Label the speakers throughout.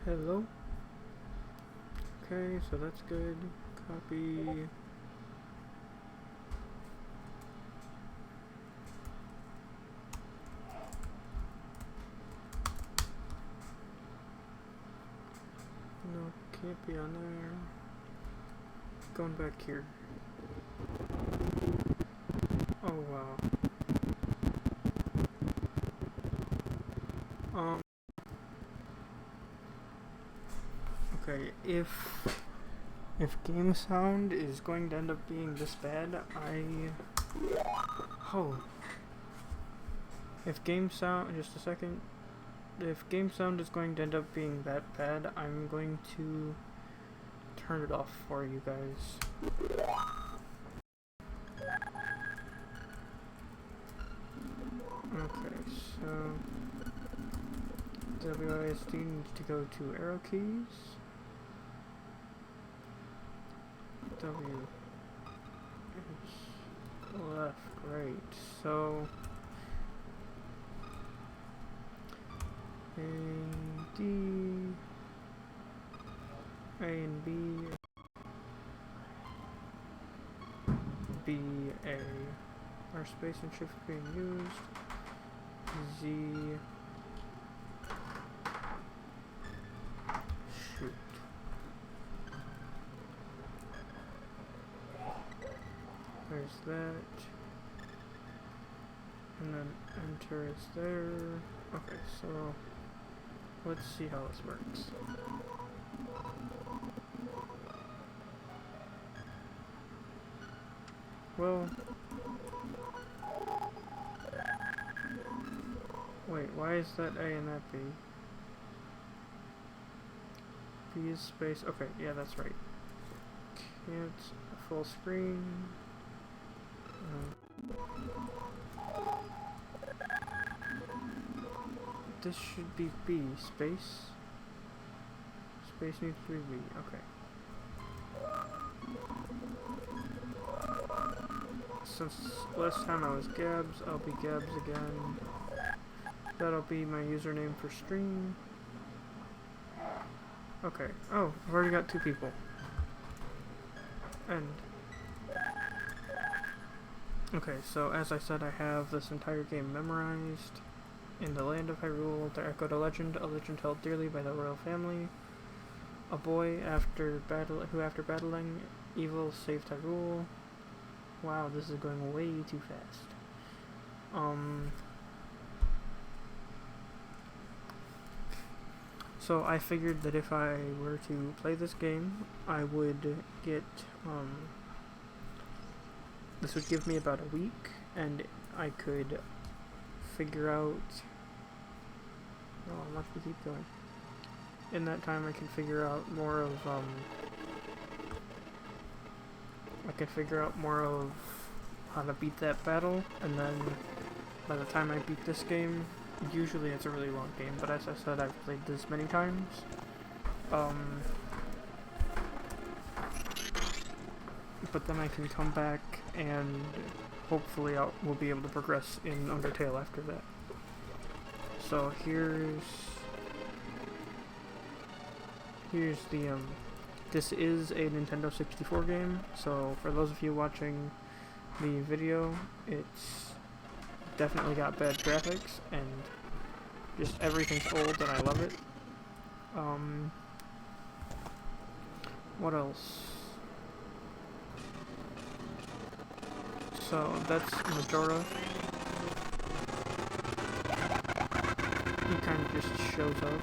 Speaker 1: Hello. Okay, so that's good. Copy. No, can't be on there. Going back here. Oh wow. Okay, if game sound is going to end up being this bad, if game sound, just a second. If game sound is going to end up being that bad, I'm going to turn it off for you guys. Okay, so WASD needs to go to arrow keys. W is left, right. So A, D, A and B, B, A. Are space and shift being used? Z. Shoot. There's that. And then enter is there. Okay, so let's see how this works. Well, wait, why is that A and that B? B is space. Okay, yeah, that's right. Can't full screen. This should be B. Space. Space needs to be B. Okay. Since last time I was Gabs, I'll be Gabs again. That'll be my username for stream. Okay. Oh, I've already got 2 people. End. Okay, so as I said, I have this entire game memorized. In the land of Hyrule, there echoed a legend held dearly by the royal family. A boy who after battling evil saved Hyrule. Wow, this is going way too fast. So I figured that if I were to play this game, I would get, this would give me about a week, and I could figure out, oh, watch me keep going. In that time I can figure out more of, how to beat that battle, and then by the time I beat this game, usually it's a really long game, but as I said, I've played this many times. But then I can come back and hopefully we'll be able to progress in Undertale after that. So here's the, this is a Nintendo 64 game, so for those of you watching the video, it's definitely got bad graphics, and just everything's old, and I love it. What else? So that's Majora. He kind of just shows up.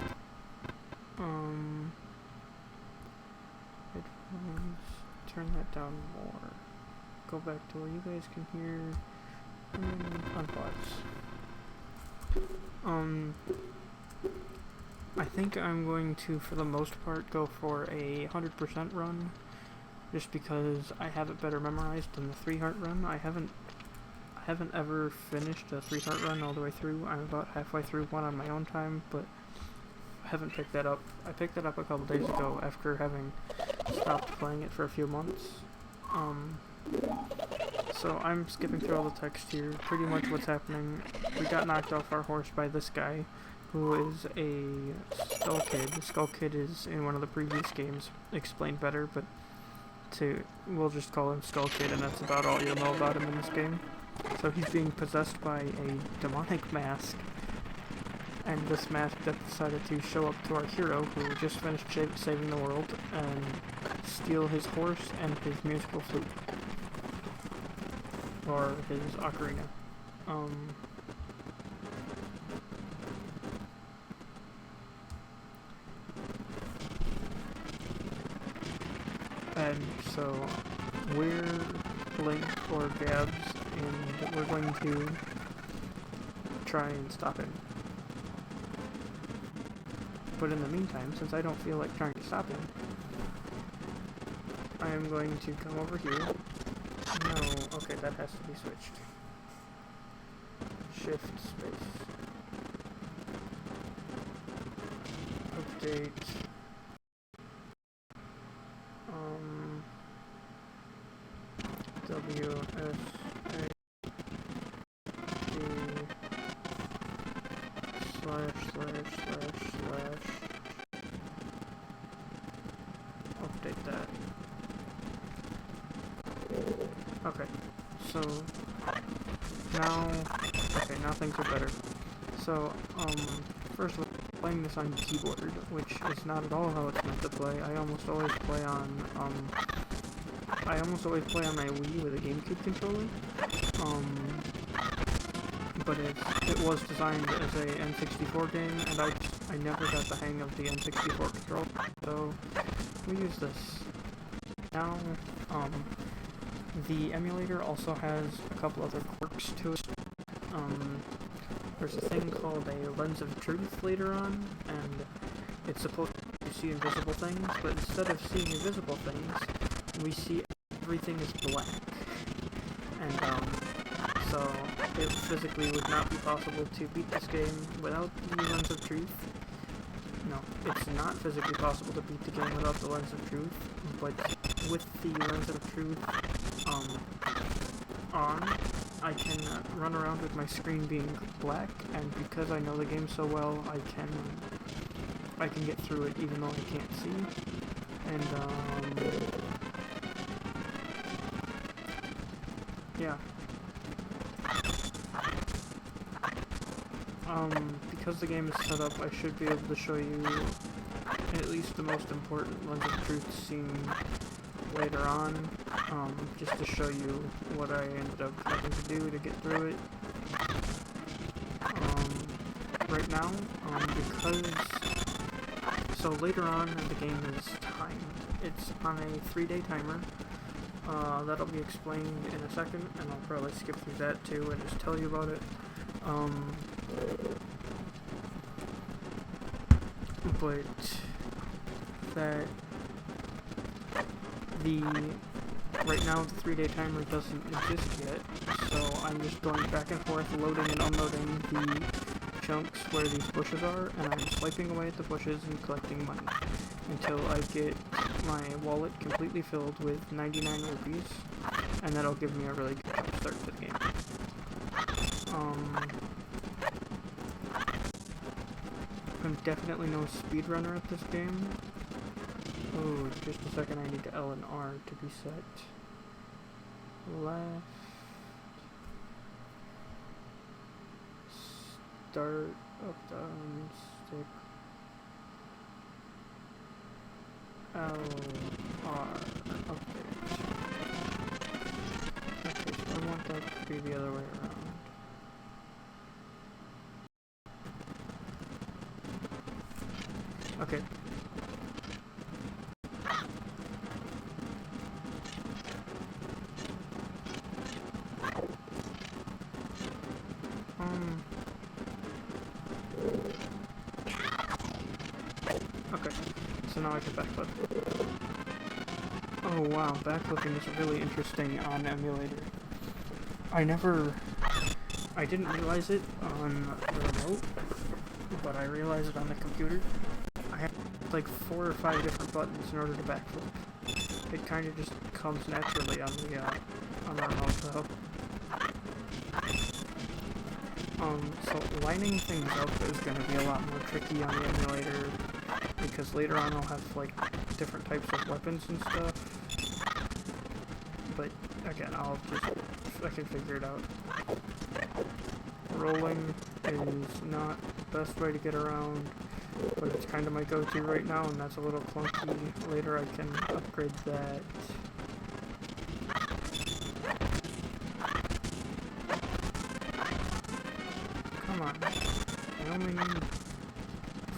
Speaker 1: Headphones. Turn that down more. Go back to where you guys can hear. And unpause. I think I'm going to, for the most part, go for a 100% run, just because I have it better memorized than the 3-heart run. I haven't ever finished a 3-heart run all the way through. I'm about halfway through one on my own time, but I haven't picked that up. I picked that up a couple days ago after having stopped playing it for a few months. So I'm skipping through all the text here. Pretty much what's happening. We got knocked off our horse by this guy, who is a Skull Kid. Skull Kid is in one of the previous games explained better, but we'll just call him Skull Kid, and that's about all you'll know about him in this game. So he's being possessed by a demonic mask, and this mask decided to show up to our hero, who just finished saving the world, and steal his horse and his musical flute. Or his ocarina. And so we're Link or Gabs, and we're going to try and stop him. But in the meantime, since I don't feel like trying to stop him, I am going to come over here. No, okay, that has to be switched. Shift space. Update. WSAD / update that. Okay, so now things are better. So, first of all, playing this on keyboard, which is not at all how it's meant to play. I almost always play on my Wii with a GameCube controller. But it was designed as a N64 game, and I never got the hang of the N64 controller, so we use this. Now, the emulator also has a couple other quirks to it. There's a thing called a lens of truth later on, and it's supposed to see invisible things, but instead of seeing invisible things, we see everything is black. And, so it physically would not be possible to beat this game without the lens of truth. No, it's not physically possible to beat the game without the lens of truth, but with the lens of truth on, I can run around with my screen being black, and because I know the game so well, I can get through it even though I can't see. And yeah. Because the game is set up, I should be able to show you at least the most important lens of truth scene later on, just to show you what I ended up having to do to get through it. Right now, so later on the game is timed. It's on a 3-day timer. That'll be explained in a second, and I'll probably skip through that too and just tell you about it. But that right now the 3-day timer doesn't exist yet, so I'm just going back and forth, loading and unloading the chunks where these bushes are, and I'm swiping away at the bushes and collecting money until I get my wallet completely filled with 99 rupees, and that'll give me a really good jump start to the game. I'm definitely no speedrunner at this game. Oh, just a second, I need to L and R to be set. Left. Start, up, down, stick. L, R, update. Okay, so I want that to be the other way around. Okay. Okay, so now I can backflip. Oh wow, backflipping is really interesting on emulator. I didn't realize it on the remote, but I realized it on the computer. I have like 4 or 5 different buttons in order to backflip. It kind of just comes naturally on the remote though. So lining things up is going to be a lot more tricky on the emulator, because later on I'll have, like, different types of weapons and stuff. But, again, I can figure it out. Rolling is not the best way to get around, but it's kind of my go-to right now, and that's a little clunky. Later I can upgrade that. Come on. I only need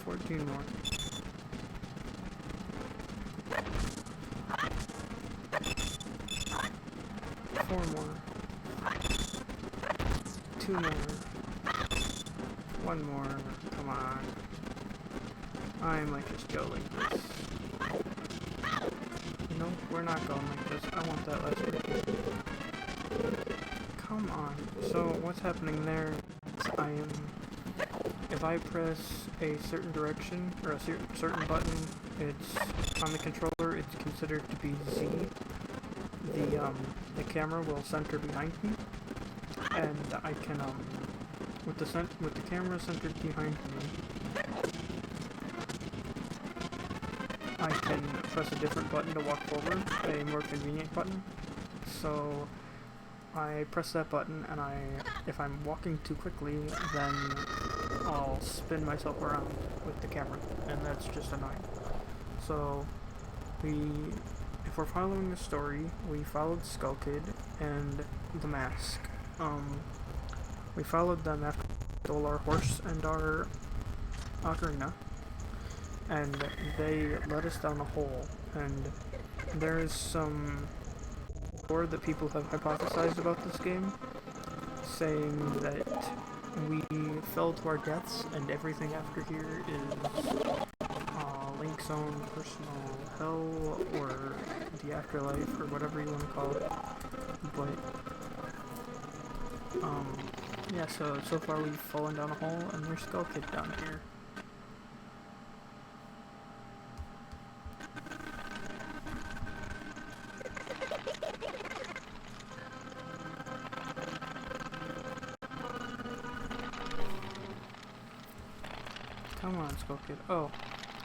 Speaker 1: 14 more. Four more. Two more. One more. Come on. I might just go like this. Nope, we're not going like this. I want that last bit. Come on. So what's happening there is if I press a certain direction, or a certain button, it's on the controller, it's considered to be Z. The camera will center behind me, and I can, with the camera centered behind me, I can press a different button to walk forward, a more convenient button. So I press that button, and if I'm walking too quickly, then I'll spin myself around with the camera, and that's just annoying. So if we're following the story, we followed Skull Kid and the Mask. We followed them after we stole our horse and our ocarina, and they led us down a hole, and there is some lore that people have hypothesized about this game, saying that we fell to our deaths, and everything after here is Link's own personal hell, or the afterlife, or whatever you want to call it. But yeah, so far we've fallen down a hole, and there's Skull Kid down here. Come on, Skull Kid. Oh,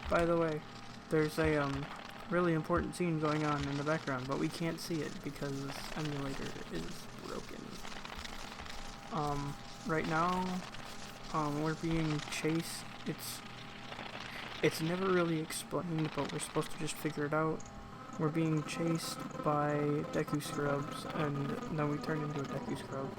Speaker 1: by the way, there's a really important scene going on in the background, but we can't see it because this emulator is broken. Right now, we're being chased. It's never really explained, but we're supposed to just figure it out. We're being chased by Deku Scrubs, and then we turn into a Deku Scrub.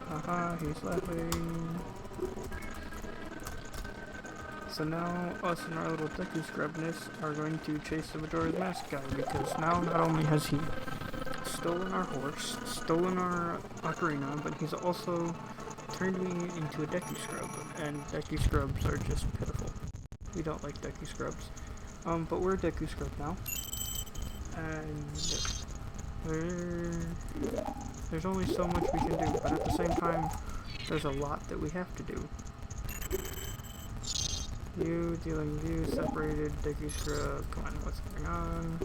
Speaker 1: Haha, he's laughing. So now, us and our little Deku Scrubness are going to chase the Majora's Mask guy, because now not only has he stolen our horse, stolen our ocarina, but he's also turned me into a Deku Scrub, and Deku Scrubs are just pitiful. We don't like Deku Scrubs. But we're a Deku Scrub now, and there's only so much we can do, but at the same time, there's a lot that we have to do. You, dealing you, separated, Deku Scrub, come on, what's going on?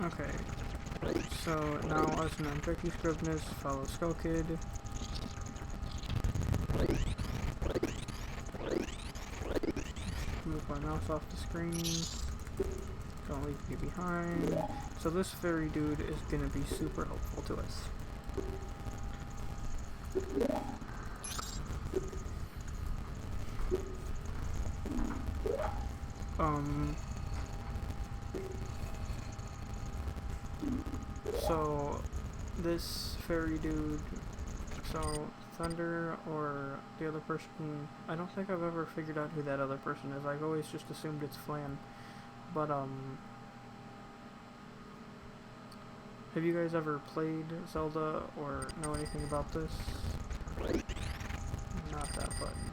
Speaker 1: Okay, so now us and then Deku Scrubness follow Skull Kid. Move my mouse off the screen. Don't leave me behind. So this fairy dude is gonna be super helpful to us. So this fairy dude, so Thunder or the other person, I don't think I've ever figured out who that other person is. I've always just assumed it's Flan. But have you guys ever played Zelda or know anything about this? Not that button.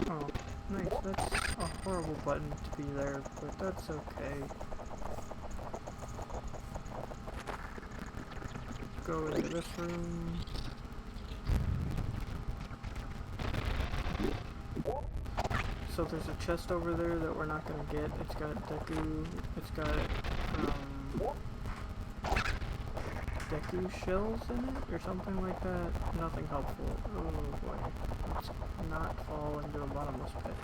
Speaker 1: Oh, nice. That's a horrible button to be there, but that's okay. Go into this room. So there's a chest over there that we're not gonna get. It's got Deku. It's got Deku shells in it or something like that. Nothing helpful. Oh boy. Let's not fall into a bottomless pit.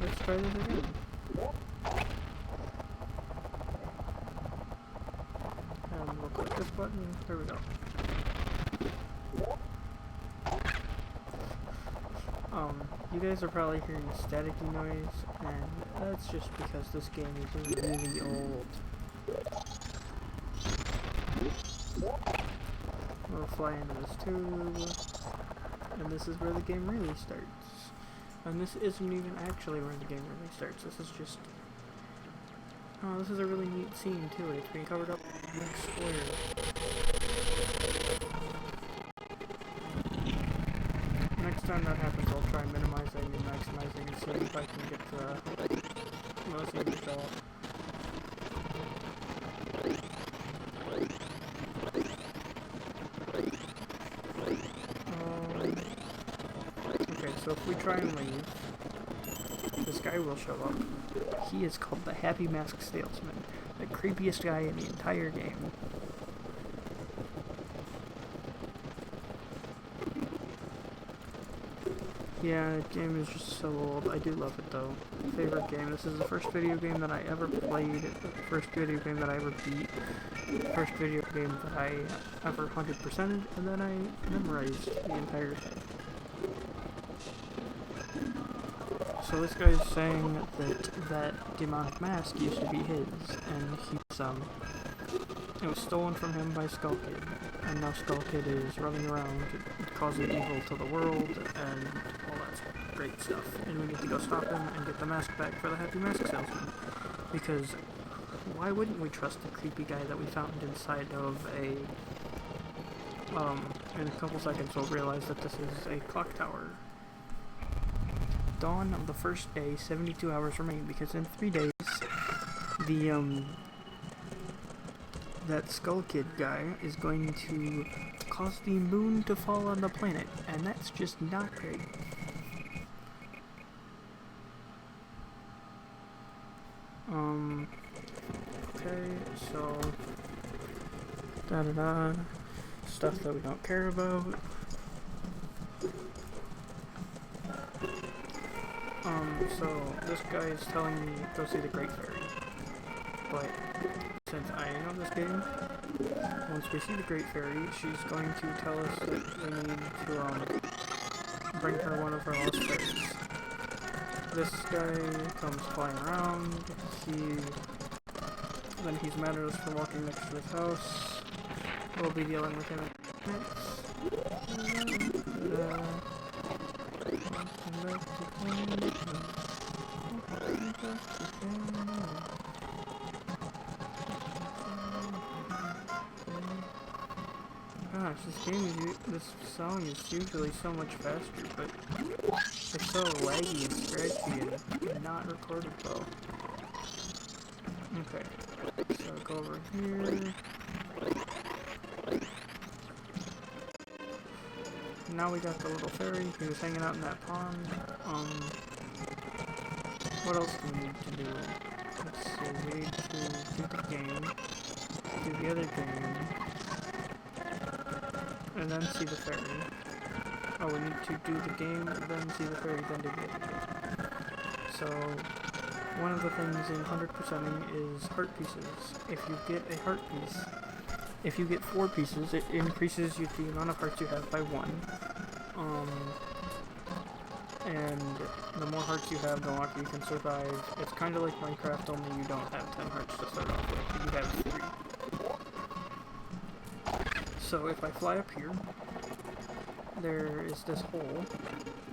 Speaker 1: Let's try this again. And we'll click this button. There we go. You guys are probably hearing staticky noise, and that's just because this game is really old. We'll fly into this tube, and this is where the game really starts. And this isn't even actually where the game really starts. This is just... Oh, this is a really neat scene too. It's being covered up with a big square. Next time that happens, I'll try minimizing and maximizing and see if I can get the most of the show off. Okay, so if we try and leave, this guy will show up. He is called the Happy Mask Salesman, the creepiest guy in the entire game. Yeah, the game is just so old. I do love it though. Favorite game. This is the first video game that I ever played, the first video game that I ever beat, the first video game that I ever 100%ed, and then I memorized the entire thing. So this guy's saying that that demonic mask used to be his, and it was stolen from him by Skull Kid, and now Skull Kid is running around causing evil to the world, and all that great stuff. And we need to go stop him and get the mask back for the Happy Mask Salesman. Because why wouldn't we trust the creepy guy that we found inside of a... in a couple seconds we'll realize that this is a clock tower. Dawn of the first day, 72 hours remain, because in 3 days, that Skull Kid guy is going to cause the moon to fall on the planet, and that's just not great. Okay, so... da-da-da, stuff that we don't care about. So this guy is telling me go see the Great Fairy, but since I know this game, once we see the Great Fairy, she's going to tell us that we need to bring her one of her lost fairies. This guy comes flying around, then he's mad at us for walking next to his house. We'll be dealing with him Gosh, this song is usually so much faster, but it's so laggy and scratchy and not recorded well. Okay, so go over here. Now we got the little fairy. He was hanging out in that pond. What else do we need to do? Let's see, we need to do the game, do the other game, and then see the fairy. Oh, we need to do the game, then see the fairy, then do the other game. So, one of the things in 100%ing is heart pieces. If you get a heart piece, if you get 4 pieces, it increases the amount of hearts you have by 1. And the more hearts you have, the longer you can survive. It's kind of like Minecraft, only you don't have 10 hearts to start off with. You have 3. So if I fly up here, there is this hole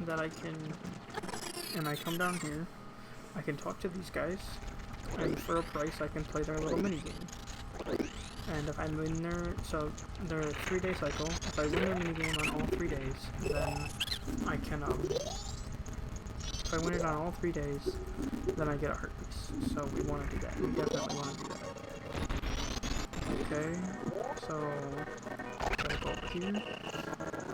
Speaker 1: that I can... And I come down here, I can talk to these guys, and for a price I can play their little minigame. And if I win their... So, they're a 3-day cycle. If I win their minigame on all 3 days, then I can, if I win it on all 3 days, then I get a heart piece. So we want to do that. We definitely want to do that. Okay, so gotta go over here.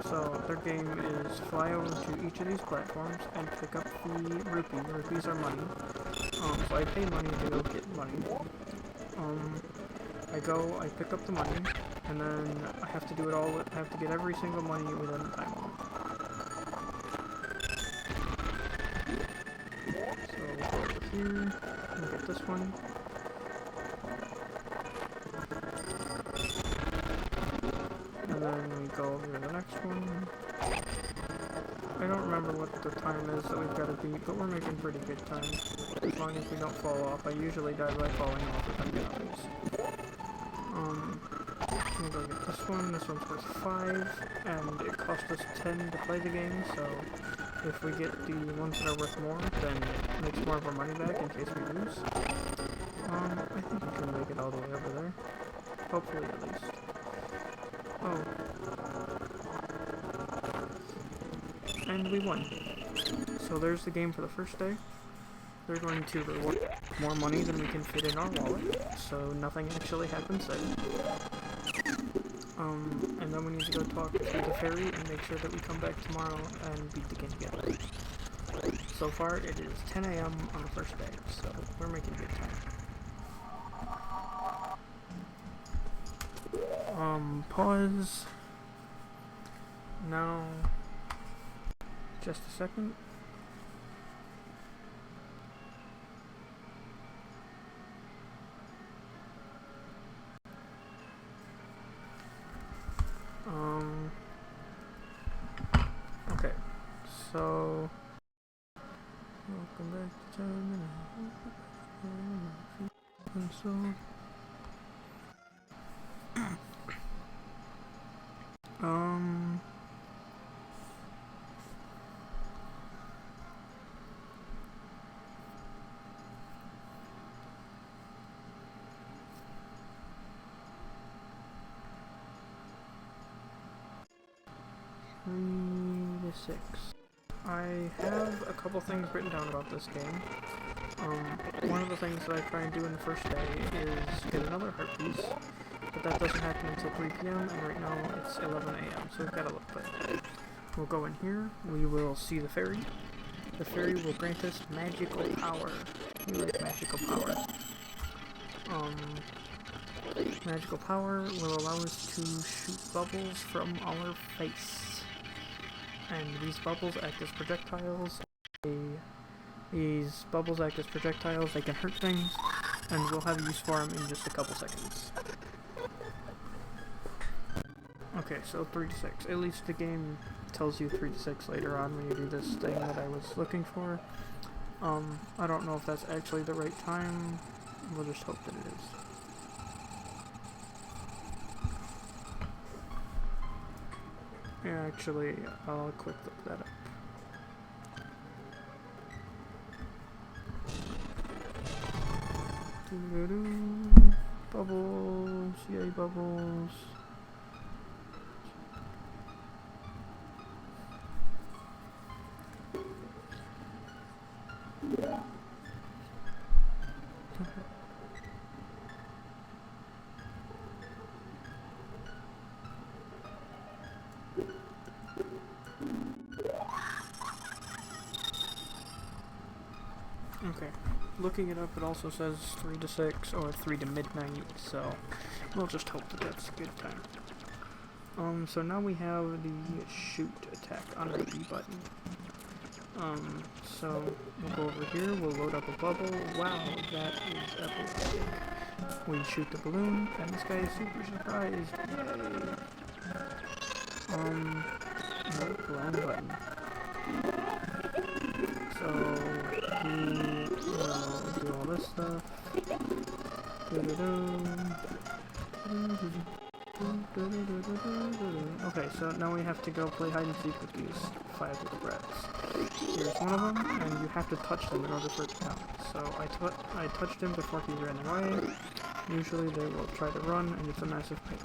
Speaker 1: So their game is fly over to each of these platforms and pick up the rupee. Rupees are money. So I pay money to go get money. I pick up the money, and then I have to do it all. I have to get every single money within the time limit. So we'll go over here and get this one. And then we go over to the next one. I don't remember what the time is that we've got to beat, but we're making pretty good time. As long as we don't fall off. I usually die by falling off if I'm doing things. We'll go get this one. This one's worth 5, and it cost us 10 to play the game, so if we get the ones that are worth more, then it makes more of our money back in case we lose. I think we can make it all the way over there. Hopefully, at least. Oh. And we won. So there's the game for the first day. They're going to reward more money than we can fit in our wallet, so nothing actually happens there. And then we need to go talk to the ferry and make sure that we come back tomorrow and beat the game together. So far, it is 10 a.m. on the first day, so we're making good time. Pause. Now, just a second. Okay, so welcome back to Terminal. Three to 6. I have a couple things written down about this game. One of the things that I try and do in the first day is get another heart piece, but that doesn't happen until 3 p.m. and right now it's 11 a.m. so we've got to look for it. We'll go in here, we will see the ferry. The ferry will grant us magical power. We like magical power. Magical power will allow us to shoot bubbles from our face. And these bubbles act as projectiles. These bubbles act as projectiles, they can hurt things, and we'll have use for them in just a couple seconds. Okay, so 3 to 6. At least the game tells you 3 to 6 later on when you do this thing that I was looking for. I don't know if that's actually the right time. We'll just hope that it is. Yeah, actually, I'll quick look that up. Bubbles, yay bubbles. Okay, looking it up, it also says 3 to 6 or 3 to midnight, so we'll just hope that that's a good time. So now we have the shoot attack on the B button. So we'll go over here, we'll load up a bubble. Wow, that is epic. We shoot the balloon, and this guy is super surprised. Yay! Nope, wrong button. So we will do all this stuff. Okay, so now we have to go play hide and seek with these 5 little rats. Here's one of them, and you have to touch them in order for it to count. So I touched him before he ran away. Usually they will try to run, and it's a massive pain.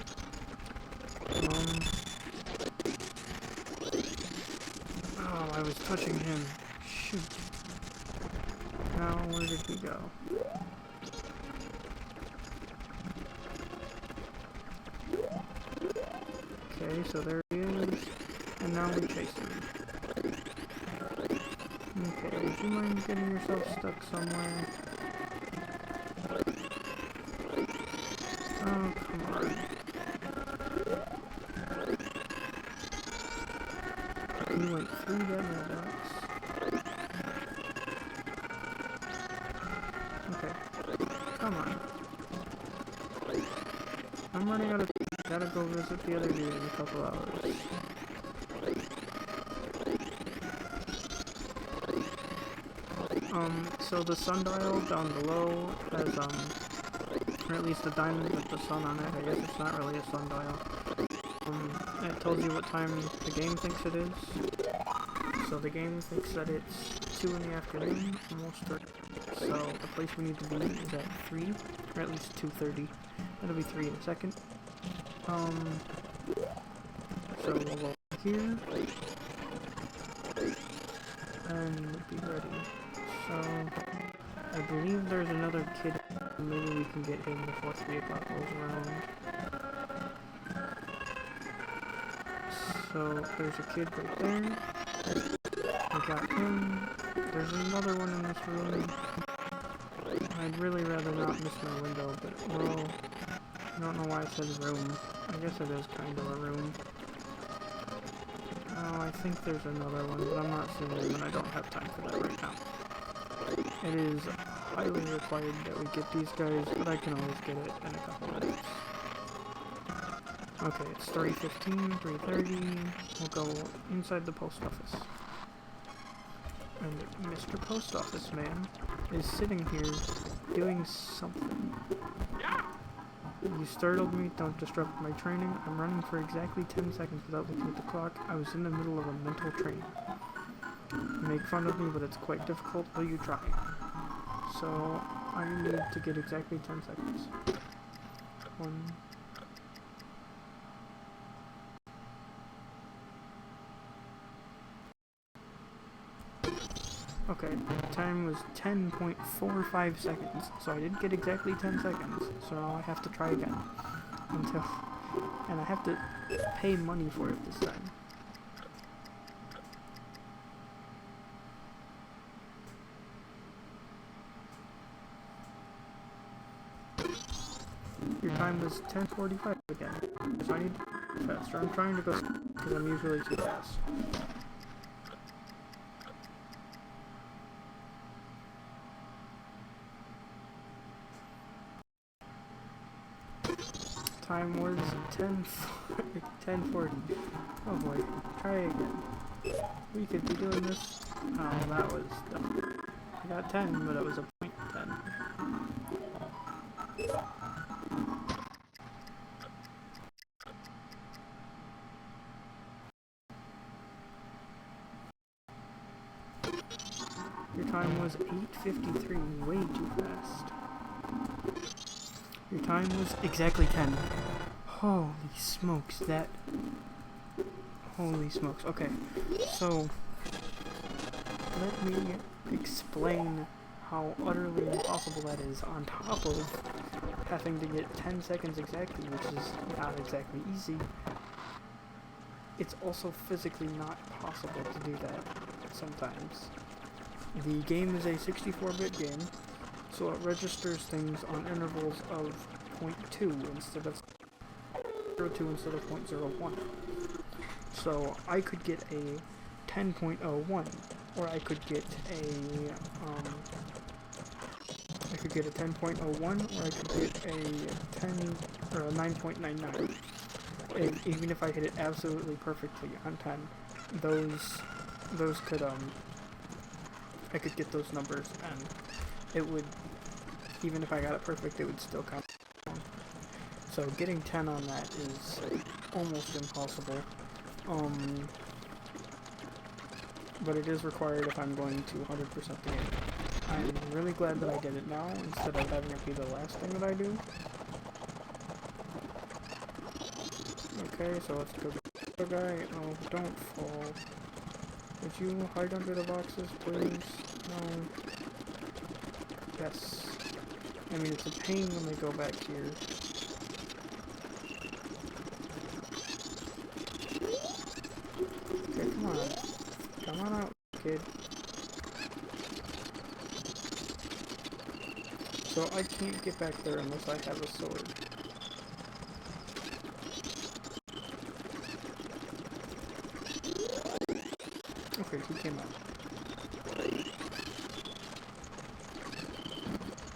Speaker 1: Oh, I was touching him. Shoot. Now, where did he go? Okay, so there he is. And now we chase him. Okay, would you mind getting yourself stuck somewhere? Oh, come on. He went through that mailbox. Okay, come on. I'm running out of... Gotta go visit the other dude in a couple hours. So the sundial down below has, or at least a diamond with the sun on it. I guess it's not really a sundial. It tells you what time the game thinks it is. So the game thinks that it's 2 in the afternoon, almost 3. So the place we need to be is at 3, or at least 2:30. It'll be 3 in a second. So we'll go here, and be ready. So, I believe there's another kid. Maybe we can get him before 3 o'clock rolls around. So, there's a kid right there. I got him. There's another one in this room. I'd really rather not miss my window, but well, I don't know why it says room. I guess it is kind of a room. Oh, I think there's another one, but I'm not seeing it, and I don't have time for that right now. It is highly required that we get these guys, but I can always get it in a couple minutes. Okay, it's 3:15, 3:30. We'll go inside the post office. And Mr. Post Office Man is sitting here doing something. You startled me, don't disrupt my training. I'm running for exactly 10 seconds without looking at the clock. I was in the middle of a mental training. You make fun of me, but it's quite difficult. Will you try? So, I need to get exactly 10 seconds. 1. Okay, time was 10.45 seconds, so I did get exactly 10 seconds, so I have to try again. And I have to pay money for it this time. Your time was 10:45 again, so I need to go faster. I'm trying to go because I'm usually too fast. Time was 10:40. Oh boy, try again. We could be doing this. Oh, that was dumb. I got 10, but it was a .10. Your time was 8:53, way too fast. Your time was exactly 10. Holy smokes, that... Holy smokes. Okay, so... Let me explain how utterly impossible that is, on top of having to get 10 seconds exactly, which is not exactly easy. It's also physically not possible to do that sometimes. The game is a 64-bit game, so it registers things on intervals of 0.2 instead of 0.02 instead of 0.01. So I could get a 10.01, or I could get a 10.01, or I could get a 10 or a 9.99. And even if I hit it absolutely perfectly on 10, those could I could get those numbers, and it would, even if I got it perfect, it would still count. So getting 10 on that is almost impossible. But it is required if I'm going to 100% the game. I'm really glad that I did it now, instead of having it be the last thing that I do. Okay, so let's go get the guy. Oh, don't fall. Would you hide under the boxes, please? No. Yes. I mean, it's a pain when they go back here. Come on out, kid. So I can't get back there unless I have a sword. Okay, he came out.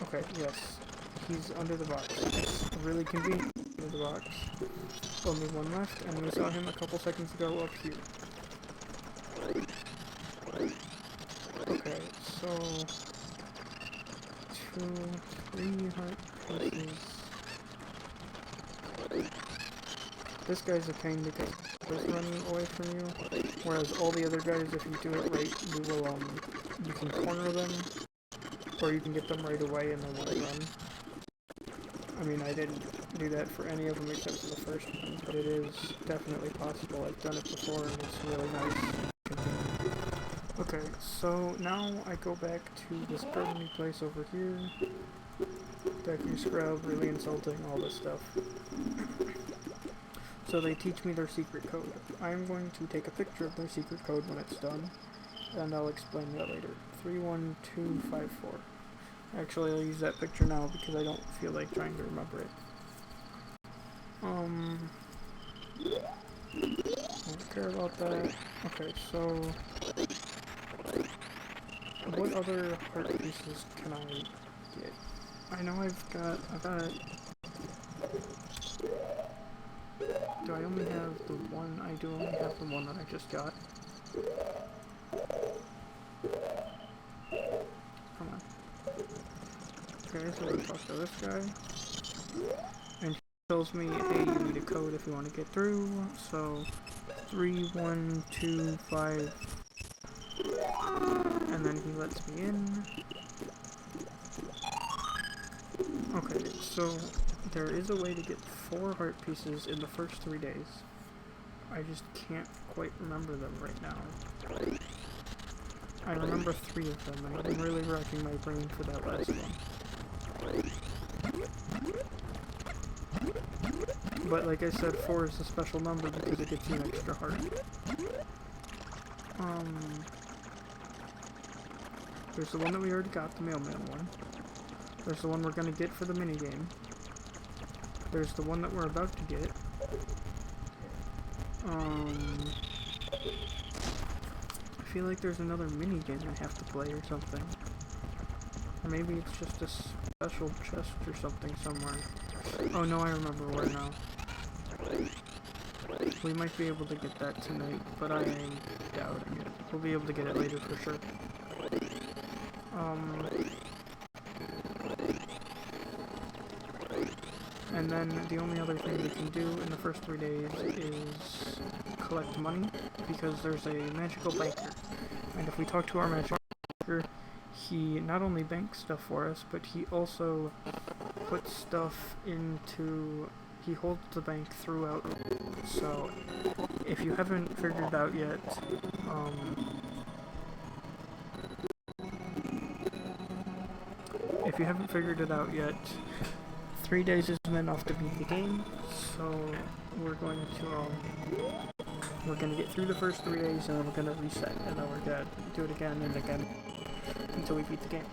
Speaker 1: Okay, yes. He's under the box. It's really convenient under the box. Only one left, and we saw him a couple seconds ago up here. Okay, so 2, 3 heart pieces. This guy's a pain because he's running away from you, whereas all the other guys, if you do it right, you can corner them, or you can get them right away and they won't run. I mean, I didn't do that for any of them except for the first one, but it is definitely possible. I've done it before and it's really nice. Okay, so now I go back to this gardening place over here. Deck you scrub, really insulting, all this stuff. So they teach me their secret code. I'm going to take a picture of their secret code when it's done, and I'll explain that later. 31254. Actually, I'll use that picture now because I don't feel like trying to remember it. Don't care about that. Okay, so what other heart pieces can I get? I know I've got do I only have the one? I do only have the one that I just got. Come on. Okay, so we'll talk to this guy. And he tells me, hey, you need a code if you want to get through. So 3125. And then he lets me in. Okay, so there is a way to get 4 heart pieces in the first 3 days. I just can't quite remember them right now. I remember 3 of them, and I'm really racking my brain for that last one. But like I said, 4 is a special number because it gets you an extra heart. There's the one that we already got, the mailman one. There's the one we're gonna get for the minigame. There's the one that we're about to get. I feel like there's another minigame I have to play or something. Or maybe it's just a special chest or something somewhere. Oh no, I remember where now. We might be able to get that tonight, but I am doubting it. We'll be able to get it later for sure. And then the only other thing we can do in the first 3 days is collect money, because there's a magical banker. And if we talk to our magical banker, he not only banks stuff for us, but he also puts stuff into... he holds the bank throughout. So, if you haven't figured it out yet, if you haven't figured it out yet, 3 days isn't enough to beat the game, so we're going to get through the first 3 days, and then we're going to reset, and then we're going to do it again and again until we beat the game.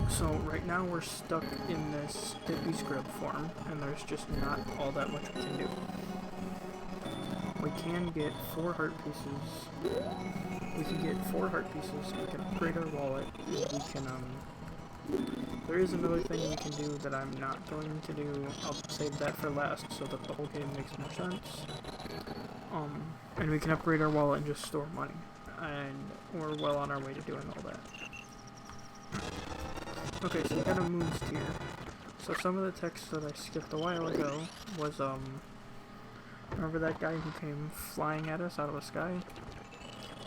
Speaker 1: So right now we're stuck in this dippy scrub form, and there's just not all that much we can do. We can get 4 heart pieces. We can get 4 heart pieces, we can upgrade our wallet, and we can, there is another thing we can do that I'm not going to do. I'll save that for last so that the whole game makes more sense. And we can upgrade our wallet and just store money. And we're well on our way to doing all that. Okay, so we got a moons tier. So some of the text that I skipped a while ago was, remember that guy who came flying at us out of the sky?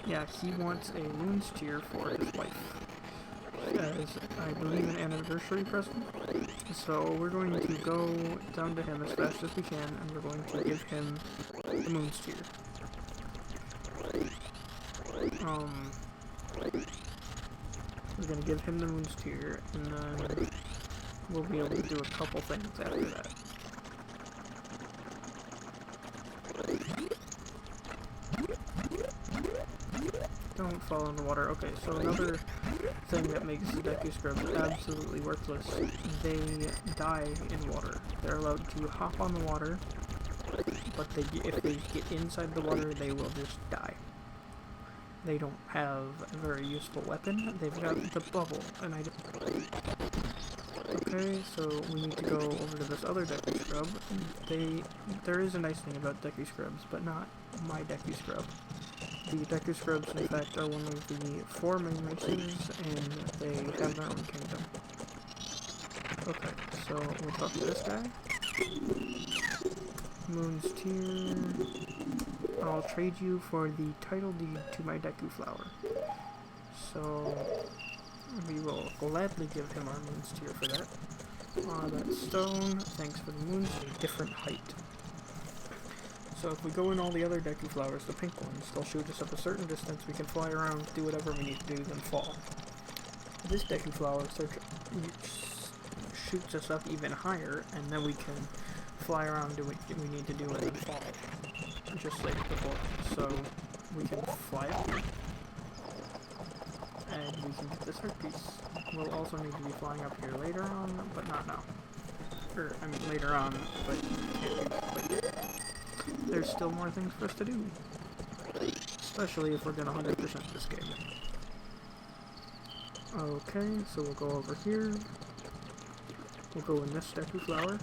Speaker 1: Yeah, he wants a moons tier for his wife, as I believe an anniversary present. So we're going to go down to him as fast as we can, and we're going to give him the moons tier. We're going to give him the moons tier, and then we'll be able to do a couple things after that. don't fall in the water. Okay, so another thing that makes the Deku Scrubs absolutely worthless, they die in water. They're allowed to hop on the water, but if they get inside the water, they will just die. They don't have a very useful weapon. They've got the bubble, and I don't... Okay, so we need to go over to this other Deku Scrub. There is a nice thing about Deku Scrubs, but not my Deku Scrub. The Deku Scrubs, in fact, are one of the 4 main races, and they have their own kingdom. Okay, so we'll talk to this guy. Moon's Tear. I'll trade you for the title deed to my Deku Flower. So we will gladly give him our Moon's Tear for that. That stone, thanks for the moons, a different height. So if we go in all the other Deku Flowers, the pink ones, they'll shoot us up a certain distance, we can fly around, do whatever we need to do, then fall. This Deku Flower shoots us up even higher, and then we can fly around, do what we need to do, and then fall. Just like before. So we can fly up here, and we can get this heart piece. We'll also need to be flying up here later on, but not now. I mean later on, but can't do quite yet. There's still more things for us to do. Especially if we're gonna 100% this game. Okay, so we'll go over here. We'll go in this Deku Flower.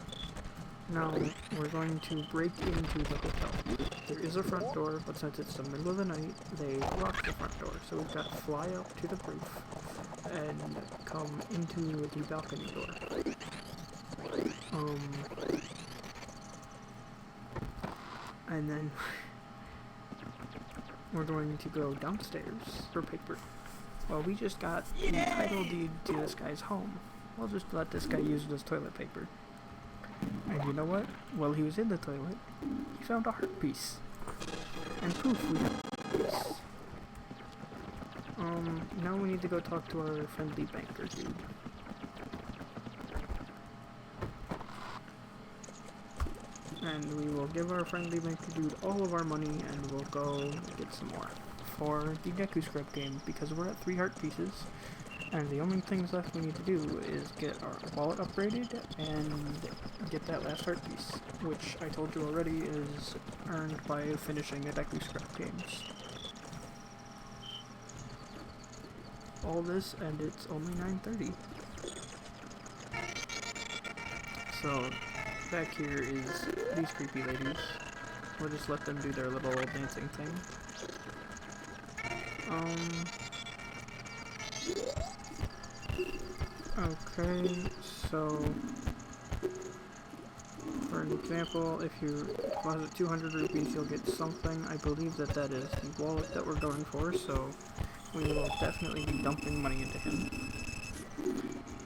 Speaker 1: Now, we're going to break into the hotel. There is a front door, but since it's the middle of the night, they locked the front door. So we've got to fly up to the roof and come into the balcony door. And then we're going to go downstairs for paper. Well, we just got the title deed to this guy's home. We'll just let this guy use it as toilet paper. And you know what? While he was in the toilet, he found a heart piece. And poof, we got a piece. Now we need to go talk to our friendly banker dude. And we will give our friendly banker dude all of our money, and we'll go get some more for the Deku Scrub game, because we're at 3 heart pieces. And the only things left we need to do is get our wallet upgraded and get that last heart piece, which I told you already is earned by finishing the Deku Scrub games. All this, and it's only 9:30. So, back here is these creepy ladies. We'll just let them do their little dancing thing. Okay, so for an example, if you deposit 200 rupees, you'll get something. I believe that that is the wallet that we're going for, so we will definitely be dumping money into him.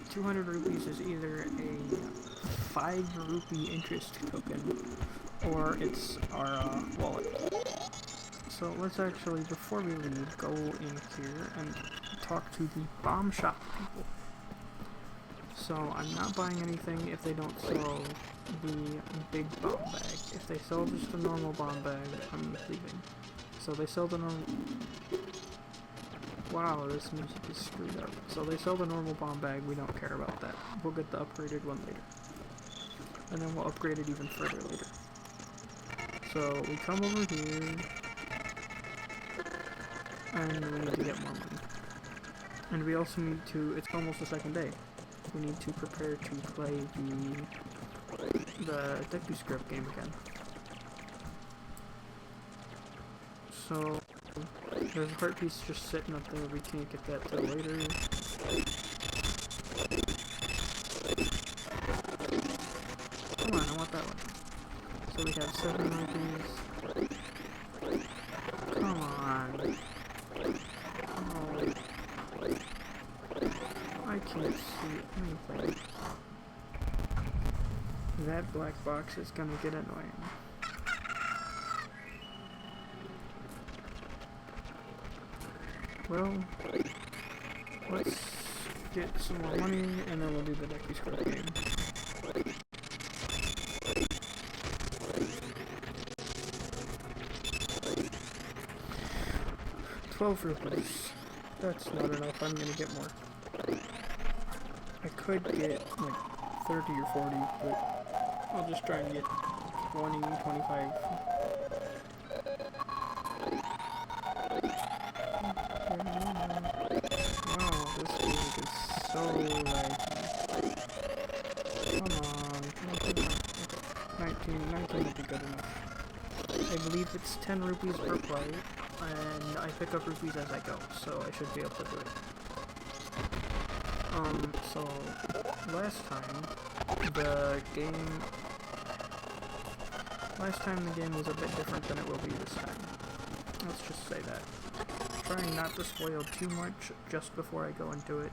Speaker 1: 200 rupees is either a 5 rupee interest token, or it's our wallet. So let's actually, before we leave, go in here and talk to the bomb shop people. So I'm not buying anything if they don't sell the big bomb bag. If they sell just a normal bomb bag, I'm leaving. So they sell the normal... Wow, this music is screwed up. So they sell the normal bomb bag, we don't care about that. We'll get the upgraded one later. And then we'll upgrade it even further later. So we come over here, and we need to get more money. And we also need to, it's almost the second day. We need to prepare to play the Deku Scrub game again. So, there's a heart piece just sitting up there, we can't get that till later. Come on, I want that one. So we have 7 rupees. Come on. Oh. I can't see anything. That black box is gonna get annoying. Well, let's get some more money and then we'll do the Deku Scrub game. 12 rupees. That's not enough. I'm gonna get more. I could get like 30 or 40, but I'll just try and get 20, 25. Wow, this music is so laggy. Come on, okay. 19 would be good enough. I believe it's 10 rupees per play, and I pick up rupees as I go, so I should be able to do it. So last time the game was a bit different than it will be this time. Let's just say that. Trying not to spoil too much just before I go into it.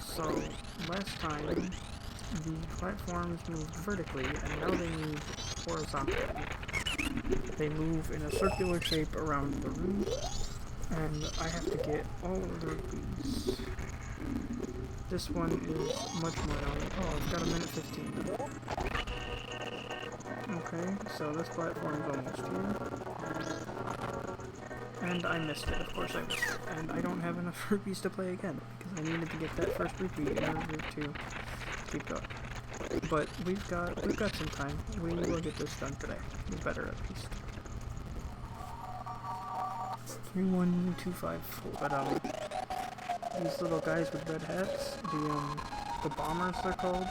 Speaker 1: So last time the platforms moved vertically, and now they move horizontally. They move in a circular shape around the room, and I have to get all of the rupees. This one is much more annoying. Oh, I've got a minute 15 now. Okay, so this platform is almost here. And I missed it, of course I missed it. And I don't have enough rupees to play again, because I needed to get that first rupee in order to keep going. But we've got some time. We will get this done today. We better at least. 3125. But these little guys with red hats, the bombers they're called,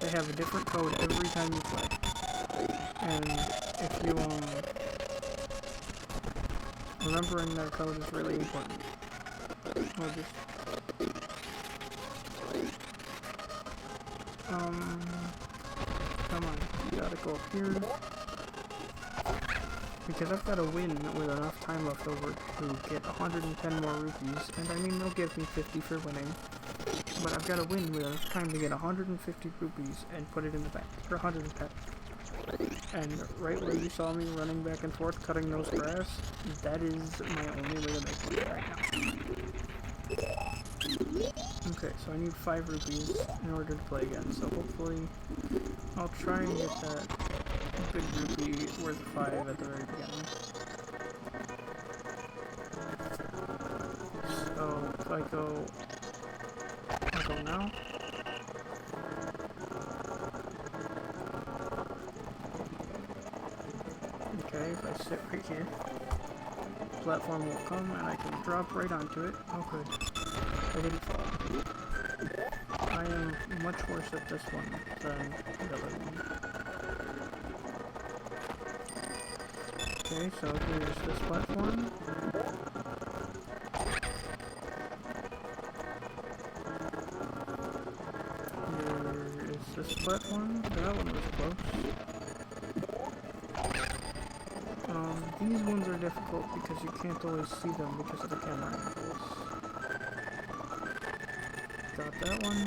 Speaker 1: they have a different code every time you play. And if you remembering their code is really important. We'll just come on, you gotta go up here. Because I've got to win with enough time left over to get 110 more rupees, and I mean they'll give me 50 for winning, but I've got to win with enough time to get 150 rupees and put it in the bank, or 110. And right where you saw me running back and forth cutting those grass, that is my only way to make money right now. Okay, so I need 5 rupees in order to play again, so hopefully I'll try and get that big rupee worth 5 at the very beginning. So if I go now. Okay, if I sit right here, the platform will come and I can drop right onto it. Oh good, I didn't fall. I am much worse at this one than the other one. Okay, so here's this platform. Here is this platform. That one was close. These ones are difficult because you can't always see them because of the camera angles. Got that one.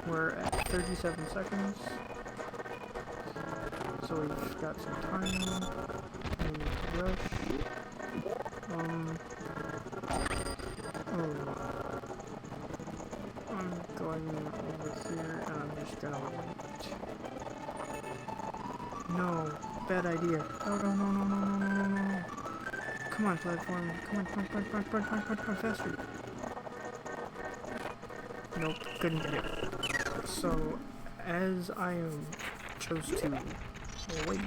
Speaker 1: We're at 37 seconds. So we've got some time. I need to rush. I'm going over here and I'm just gonna wait. No, bad idea. No. Come on, platform. Come on, faster. Nope, couldn't get it. So, as I chose to wait,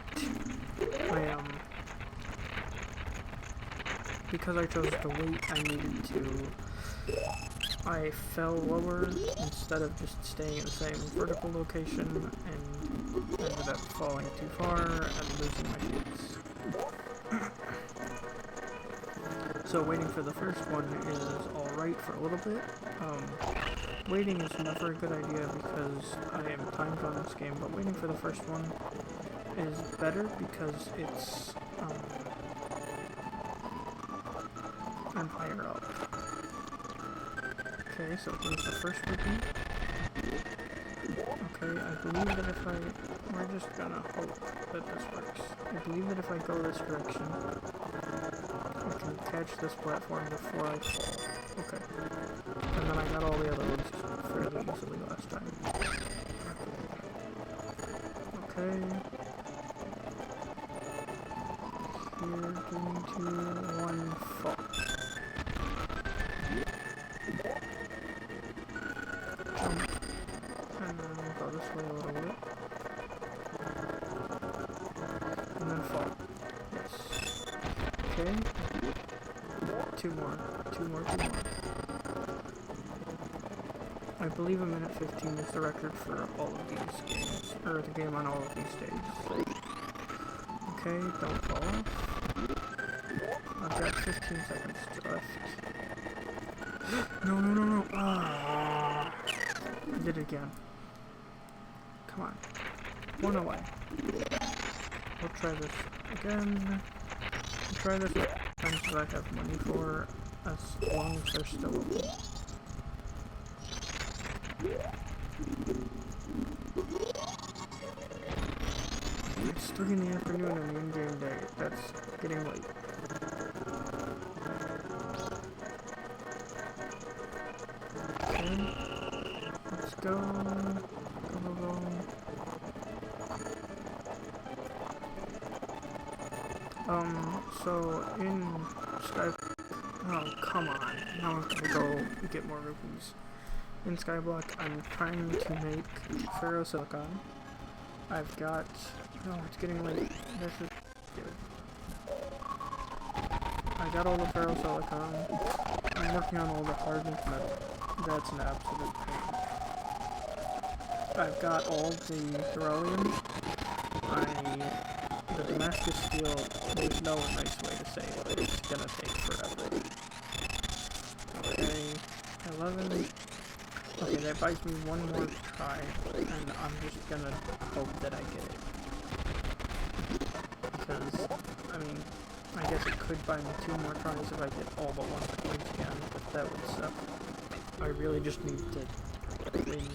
Speaker 1: because I chose to wait, I fell lower instead of just staying in the same vertical location and ended up falling too far and losing my shields. So waiting for the first one is alright for a little bit. Waiting is never a good idea because I am timed on this game, but waiting for the first one is better because it's, I'm higher up. Okay, so here's the first rupee. Okay, I believe that if we're just gonna hope that this works. I believe that if I go this direction, I can catch this platform before I fall. Okay. And then I got all the other ones fairly easily last time. Okay. Here, 3, 2, 1, fall. Jump. And then we'll go this way a little bit. And then fall. Yes. Okay. Two more. I believe a minute 15 is the record for all of these games. Or the game on all of these days. Okay, don't fall off. I've got 15 seconds left. No. Ah, I did it again. Come on. One away. We'll try this again. We'll try this times that I have money for, as long as they're still open. It's 3 in the afternoon on the in-game day. That's getting late. Okay. Let's go. Go. So in Sky... Oh, come on. Now I'm gonna go get more rupees. In Skyblock, I'm trying to make ferrosilicon. I've got... No, it's getting late. This is good. I got all the ferrosilicon. I'm working on all the hardened metal. That's an absolute pain. I've got all the beryllium. The Damascus steel, there's no nice way to say it. It's gonna take forever. Okay, 11. Okay, that buys me one more try, and I'm just gonna hope that I get it. Because, I mean, I guess it could buy me 2 more tries if I get all but 1 point again, but that would suck. I really just need to win.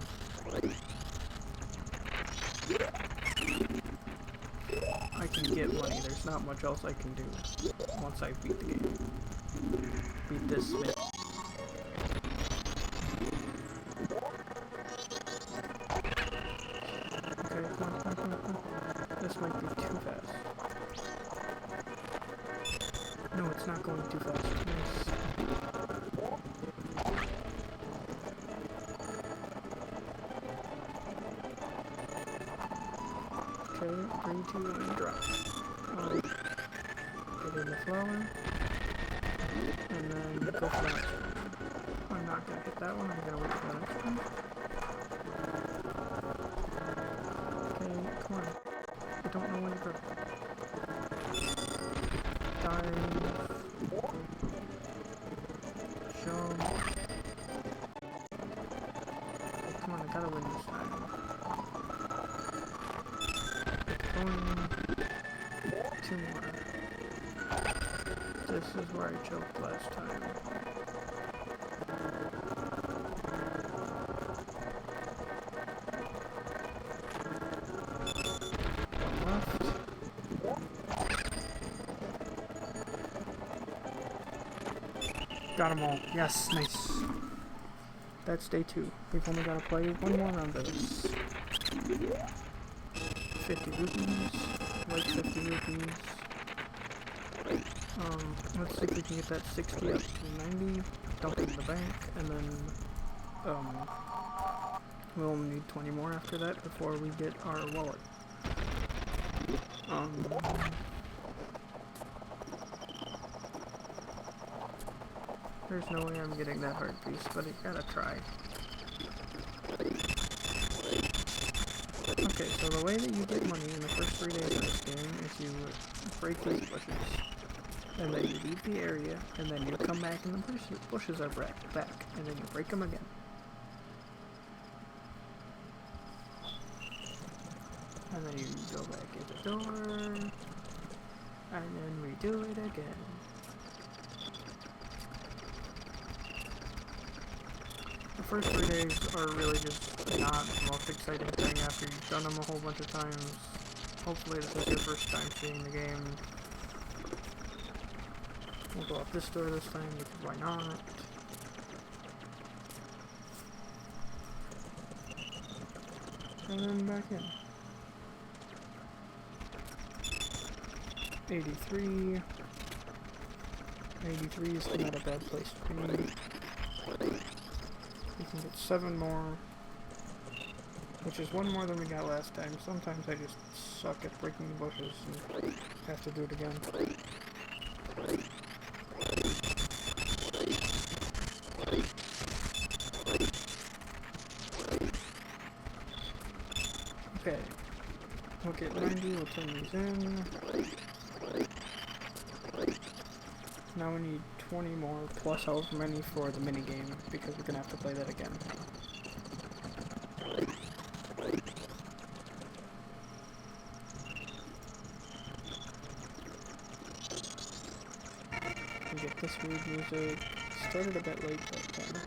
Speaker 1: I can get money, there's not much else I can do once I beat the game. Beat this bit. Okay, come on. This might be too fast. No, it's not going too fast. Nice. Okay, 3, 2, 1, drop. Get in the flower. And then go for the next one. I'm not gonna hit that one, I'm gonna wait for the next one. Okay, come on. I don't know when to go. Dive. Jump. Come on, I gotta win this time. Going. 2 more. This is where I choked last time. Got them all. Yes, nice. That's day 2. We've only got to play 1 more round of this. 50 rupees. Like 50 rupees. Let's see if we can get that 60 up to 90. Dump it in the bank, and then, we'll need 20 more after that before we get our wallet. There's no way I'm getting that hard piece, but I gotta try. Okay, so the way that you get money in the first 3 days of this game is you break these bushes, and then you leave the area, and then you come back and the bushes are back, and then you break them again. And then you go back in the door, and then redo it again. The first 3 days are really just not the most exciting thing after you've done them a whole bunch of times. Hopefully this is your first time seeing the game. We'll go up this door this time, because why not? And then back in. 83. 83 is not a bad place to be. We can get 7 more, which is 1 more than we got last time. Sometimes I just suck at breaking the bushes and have to do it again. Okay, we'll get 90, we'll turn these in. Now we need 20 more, plus however many for the minigame, because we're gonna have to play that again. We get this weird music. Started a bit late that time.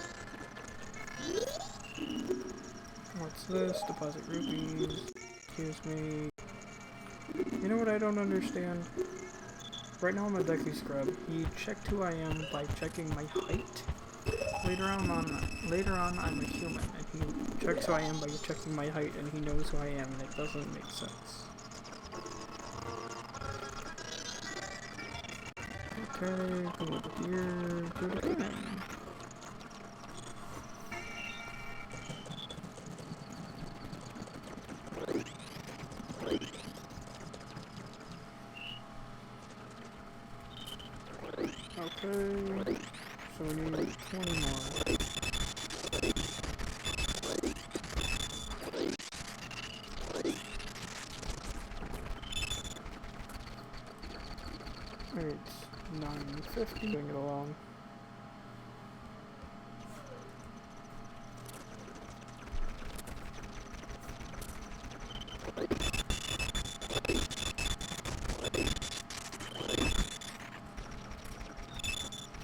Speaker 1: What's this? Deposit rupees. Excuse me. You know what I don't understand? Right now I'm a Deku Scrub. He checked who I am by checking my height. Later on I'm a human, and he checks who I am by checking my height, and he knows who I am, and it doesn't make sense. Okay, go over here, do it again. Okay, so we need 20 more. It's 9:50, moving it along.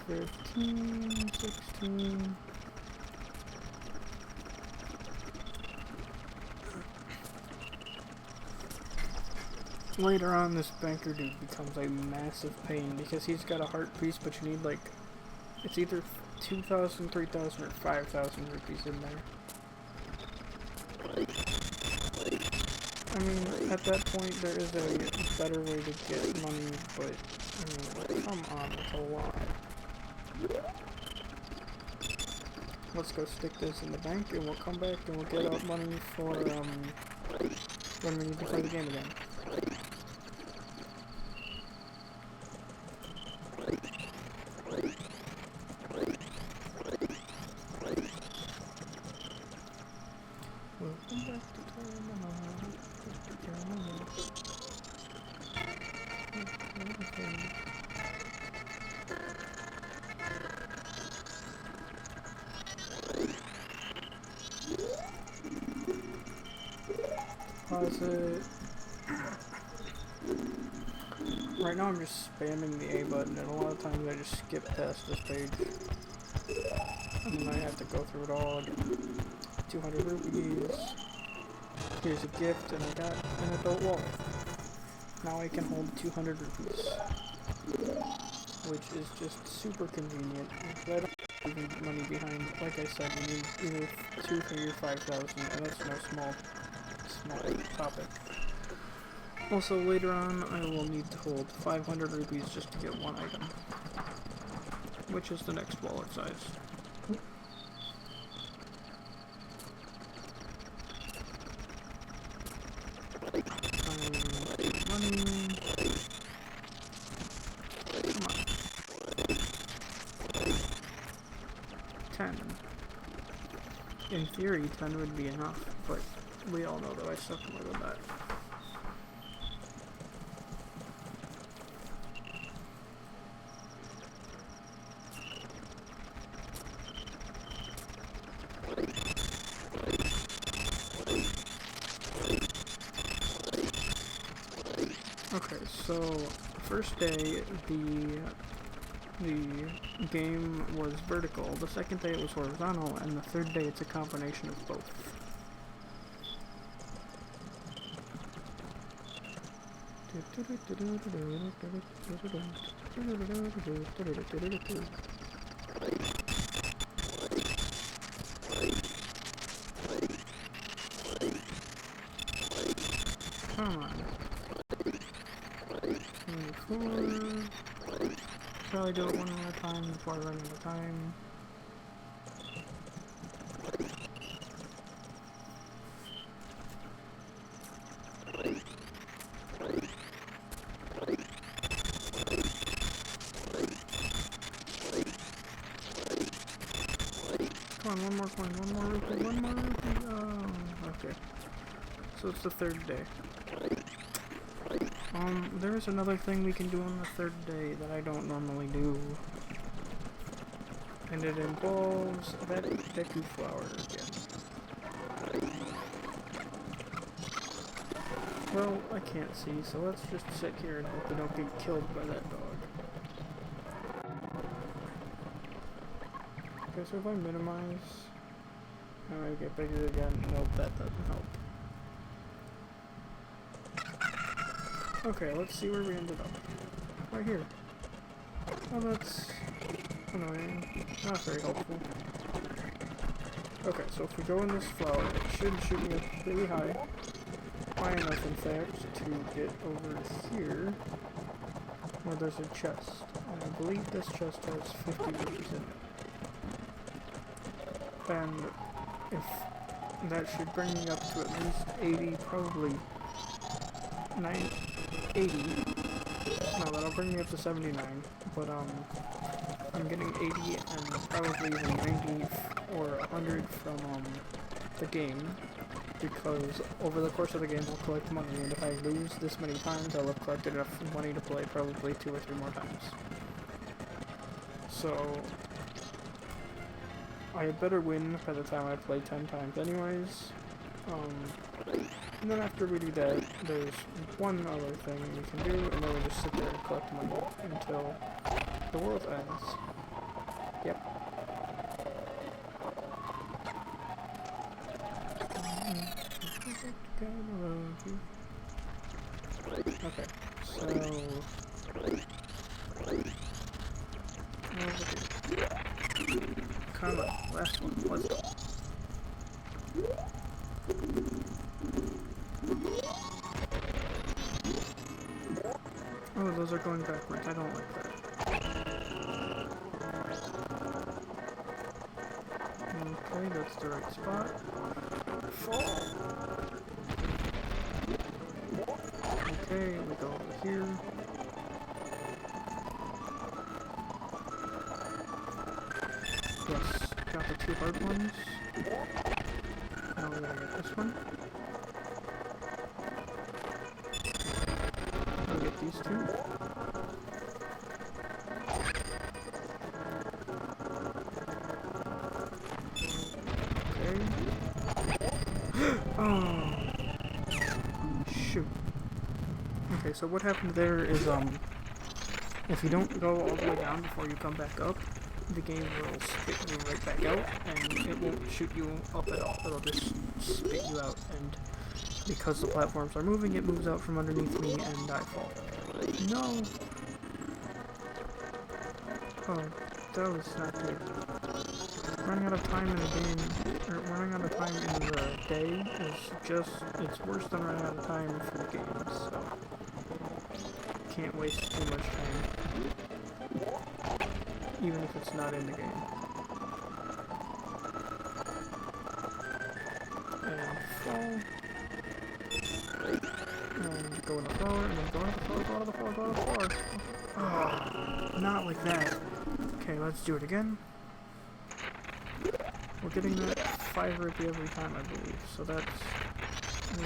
Speaker 1: Fifteen, 16. Later on, this banker dude becomes a massive pain because he's got a heart piece, but you need like, it's either 2,000, 3,000, or 5,000 rupees in there. I mean, at that point, there is a better way to get money, but, I mean, come on, it's a lot. Let's go stick this in the bank, and we'll come back, and we'll get out money for, when we need to play the game again. Welcome back to Pause it. Right now I'm just spamming the A button, and a lot of times I just skip past this page. And then I have to go through it all again. 200 rupees. Here's a gift, and I got an adult wallet. Now I can hold 200 rupees. Which is just super convenient. I don't leave money behind. Like I said, you need either 2, 3, or 5,000, and that's no small topic. Also, later on, I will need to hold 500 rupees just to get one item. Which is the next wallet size. Money. Come on. 10. In theory, 10 would be enough, but we all know that I suck more than that. Okay, so first day the game was vertical, the second day it was horizontal, and the third day it's a combination of both. Come on. 4. Probably do it one more time before I run out of time. Come on, one more coin, one more rupee, one more rupee. Oh, okay. So it's the 3rd day. There is another thing we can do on the 3rd day that I don't normally do. And it involves that Deku flower again. Well, I can't see, so let's just sit here and hope we don't get killed by that dog. Okay, so if I minimize, and I get bigger again, nope, that doesn't help. Okay, let's see where we ended up. Right here. Oh, that's annoying. Not very helpful. Okay, so if we go in this flower, it should shoot me up really high. High enough, in fact, to get over here, where there's a chest. And I believe this chest has 50 rupees in it. And if that should bring me up to at least 80, probably 80. No, that'll bring me up to 79, but I'm getting 80 and probably even 90 or 100 from the game, because over the course of the game I'll collect money, and if I lose this many times I'll have collected enough money to play probably 2 or 3 more times. So I had better win by the time I play 10 times anyways. And then after we do that, there's one other thing we can do, and then we just sit there and collect money until the world ends. Yep. Okay, so over here. Come on, last one, let's go. Oh, those are going backwards. I don't like that. Okay, that's the right spot. Fall! Okay, we go over here. Yes, got the 2 hard ones. Now we're gonna get this one. I'll get these 2. Okay. Oh, shoot. Okay, so what happened there is, if you don't go all the way down before you come back up, the game will spit you right back out, and it won't shoot you up at all. It'll just spit you out, and because the platforms are moving, it moves out from underneath me, and I fall. No! Oh, that was not good. Running out of time in the game, or running out of time in the day is just, it's worse than running out of time for the game, so can't waste too much time, even if it's not in the game. And fall. And go in the floor, and then go into the floor, go into the floor, go into the floor. Oh, not like that. Okay, let's do it again. We're getting that 5 rupee every time, I believe, so that's...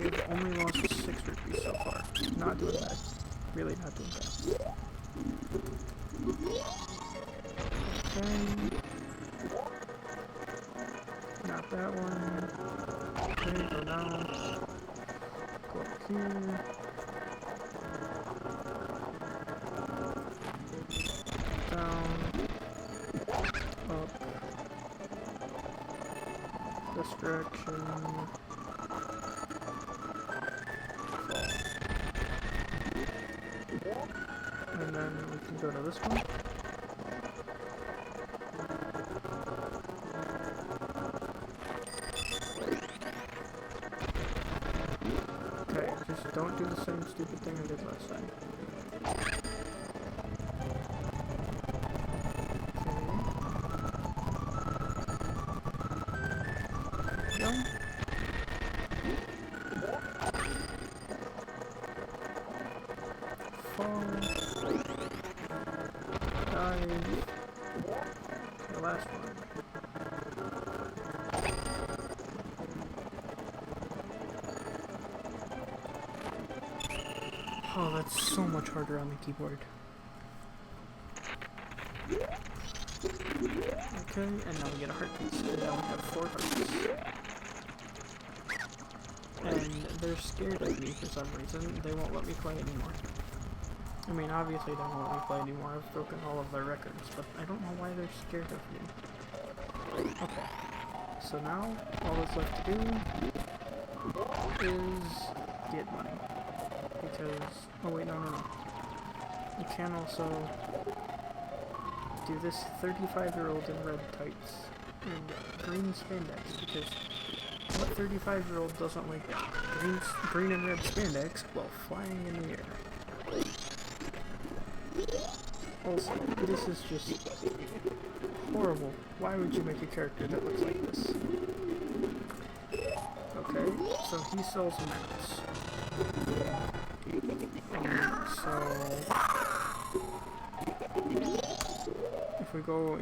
Speaker 1: We've only lost 6 rupees so far. Not doing bad. Really not doing bad. Okay. Not that one. Okay, go down. Go up here. Down. Up. This direction. And then we can go to this one. Okay, just don't do the same stupid thing I did last time. go. Fall. Dive. The last one. Oh, that's so much harder on the keyboard. Okay, and now we get a heart piece, and now we have 4 hearts. And they're scared of me for some reason. They won't let me play anymore. I mean, obviously they won't let me play anymore. I've broken all of their records, but I don't know why they're scared of me. Okay, so now all that's left to do is get money. Because, oh wait, no. You can also do this 35-year-old in red tights and green spandex, because what 35-year-old doesn't like green and red spandex while flying in the air? Also, this is just horrible. Why would you make a character that looks like this? Okay, so he sells maps. If we go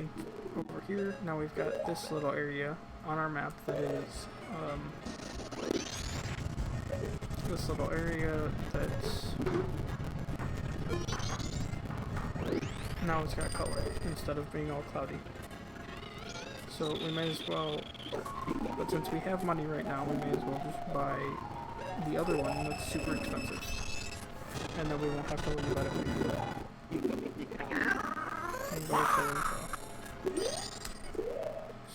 Speaker 1: over here, now we've got this little area on our map that is, this little area that's, now it's got color instead of being all cloudy. So we may as well, but since we have money right now, we may as well just buy the other one that's super expensive. And then we won't have to worry about it later. And go for info.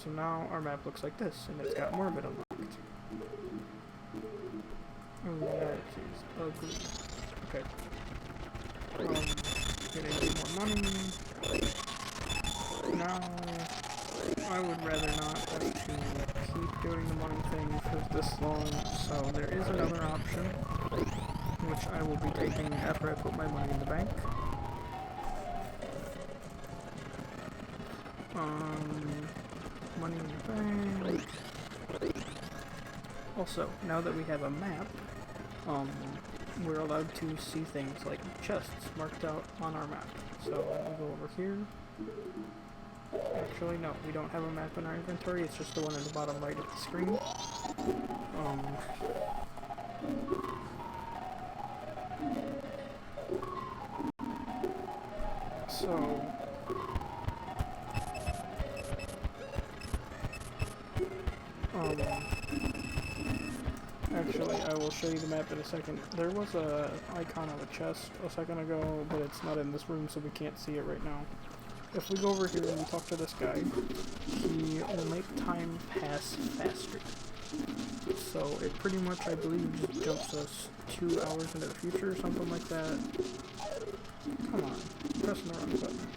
Speaker 1: So now our map looks like this, and it's got Morbid unlocked. Oh, that is ugly. Okay. Getting more money. Now, I would rather not have to keep doing the money thing for this long, so there is another option, which I will be taking after I put my money in the bank. Money in the bank. Also, now that we have a map, we're allowed to see things like chests marked out on our map. So we'll go over here. Actually, no, we don't have a map in our inventory, it's just the one in the bottom right of the screen. Actually, I will show you the map in a second. There was a icon of a chest a second ago, but it's not in this room, so we can't see it right now. If we go over here and we talk to this guy, he will make time pass faster. So it pretty much, I believe, just jumps us 2 hours into the future or something like that. Come on, pressing the wrong button.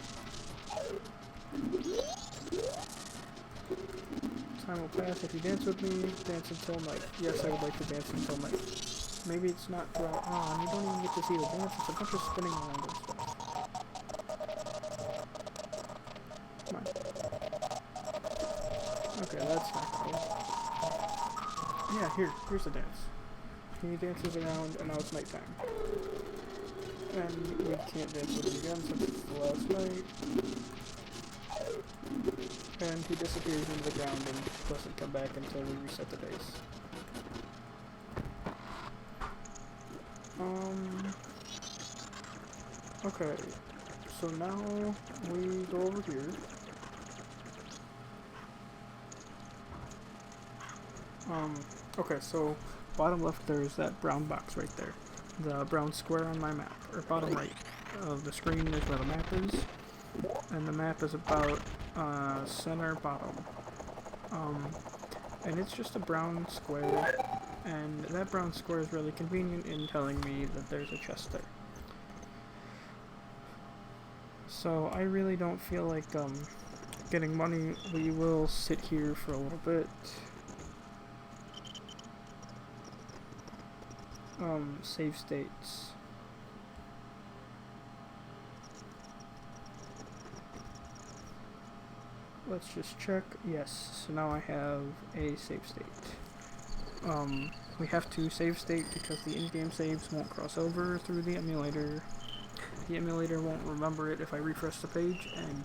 Speaker 1: Time will pass if you dance with me. Dance until night. Yes, I would like to dance until night. Maybe it's not throughout on. You don't even get to see the dance. It's a bunch of spinning around and stuff. Come on. Okay, that's not cool. Yeah, here's the dance. He dances around, and now it's nighttime. And we can't dance with him again since it's the last night. And he disappears into the ground and doesn't come back until we reset the base. Okay, so now we go over here. Okay, so bottom left there's that brown box right there. The brown square on my map, or bottom right of the screen is where the map is. And the map is about center bottom. And it's just a brown square, and that brown square is really convenient in telling me that there's a chest there. So I really don't feel like getting money. We will sit here for a little bit. Save states. let's just check. Yes, so now I have a save state. We have to save state because the in-game saves won't cross over through the emulator. The emulator won't remember it if I refresh the page, and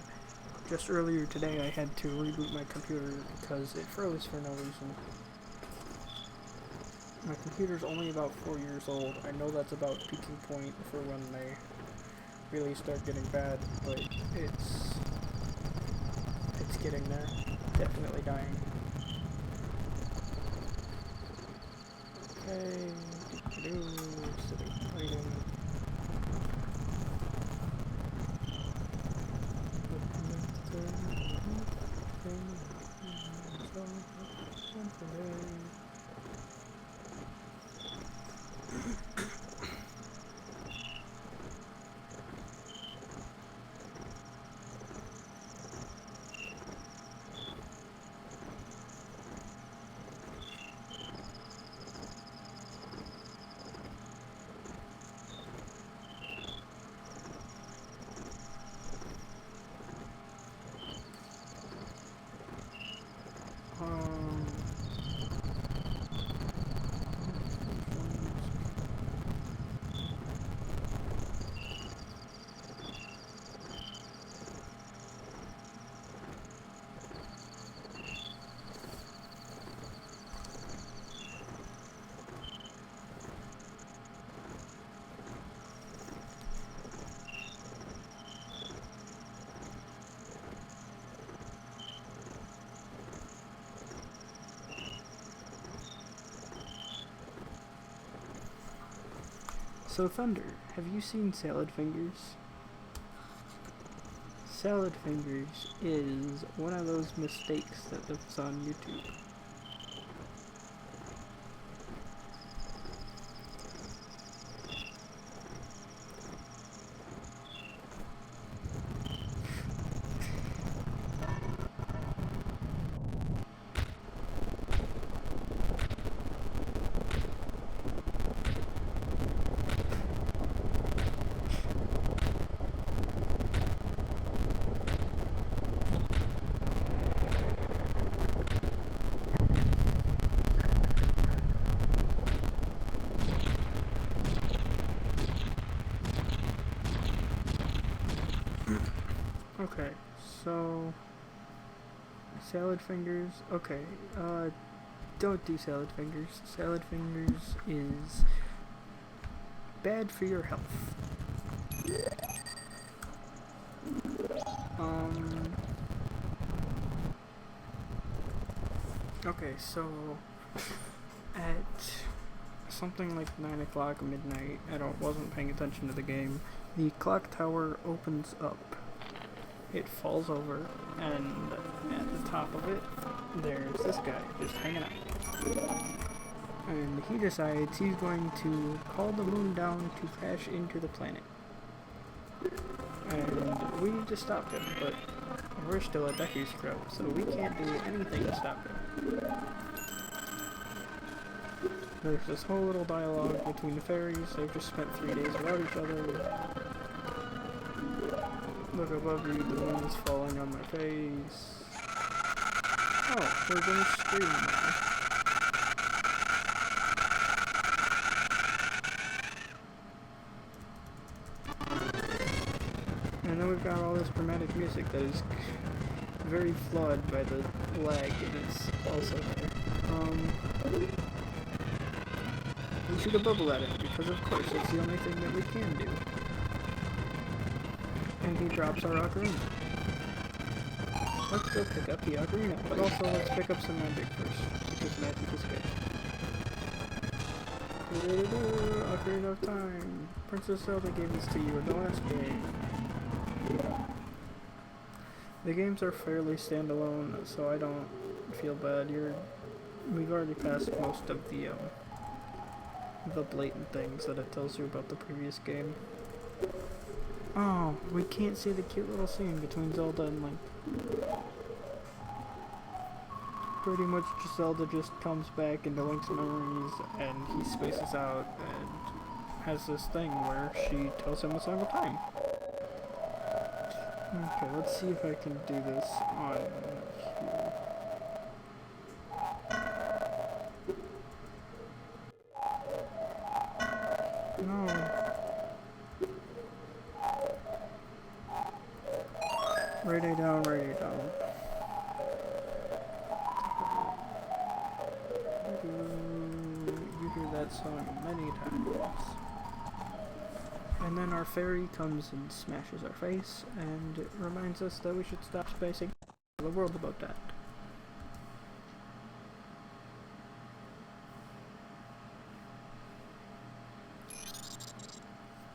Speaker 1: just earlier today I had to reboot my computer because it froze for no reason. My computer's only about 4 years old. I know that's about peaking point for when they really start getting bad, but it's getting there. Definitely dying. Okay, sitting waiting. So Thunder, have you seen Salad Fingers? Salad Fingers is one of those mistakes that lives on YouTube. Okay, so Salad Fingers, okay, don't do Salad Fingers. Salad Fingers is bad for your health. Okay, so at something like 9 o'clock midnight, wasn't paying attention to the game, the clock tower opens up. It falls over, and at the top of it, there's this guy just hanging out. And he decides he's going to call the moon down to crash into the planet. And we need to stop him, but we're still a Deku Scrub, so we can't do anything to stop him. There's this whole little dialogue between the fairies. They've just spent 3 days without each other. Look above you, the moon is falling on my face. Oh, we're gonna stream now. And then we've got all this dramatic music that is very flawed by the lag, and it's also there. We shoot a bubble at it, because of course it's the only thing that we can do. And he drops our ocarina. Let's go pick up the ocarina, but also let's pick up some magic first, because magic is good. Ocarina of Time. Princess Zelda gave this to you in the last game. The games are fairly standalone, so I don't feel bad. We've already passed most of the blatant things that it tells you about the previous game. Oh, we can't see the cute little scene between Zelda and Link. Pretty much Zelda just comes back into Link's memories and he spaces out and has this thing where she tells him a song of time. Okay, let's see if I can do this on here. No. Right A down, right A down. You hear that song many times. And then our fairy comes and smashes our face and reminds us that we should stop spacing the world about that.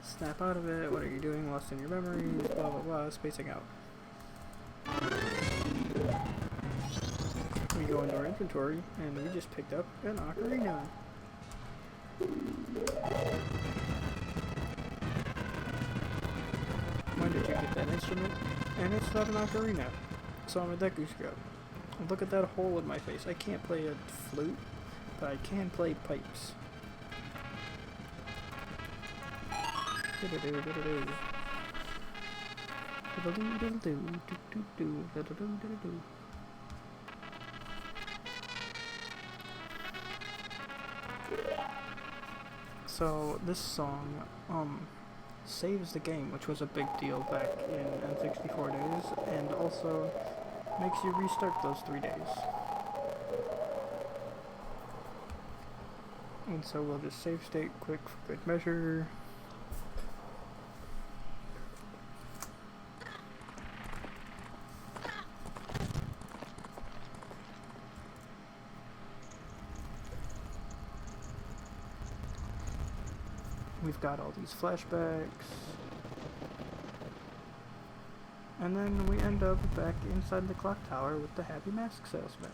Speaker 1: Snap out of it, what are you doing, lost in your memories, blah blah blah, spacing out. We go into our inventory and we just picked up an ocarina. When did you get that instrument? And it's not an ocarina. So I'm a Deku-Scrub. Look at that hole in my face. I can't play a flute, but I can play pipes. So this song saves the game, which was a big deal back in N64 days, and also makes you restart those 3 days. And so we'll just save state quick for good measure. We've got all these flashbacks. And then we end up back inside the clock tower with the happy mask salesman.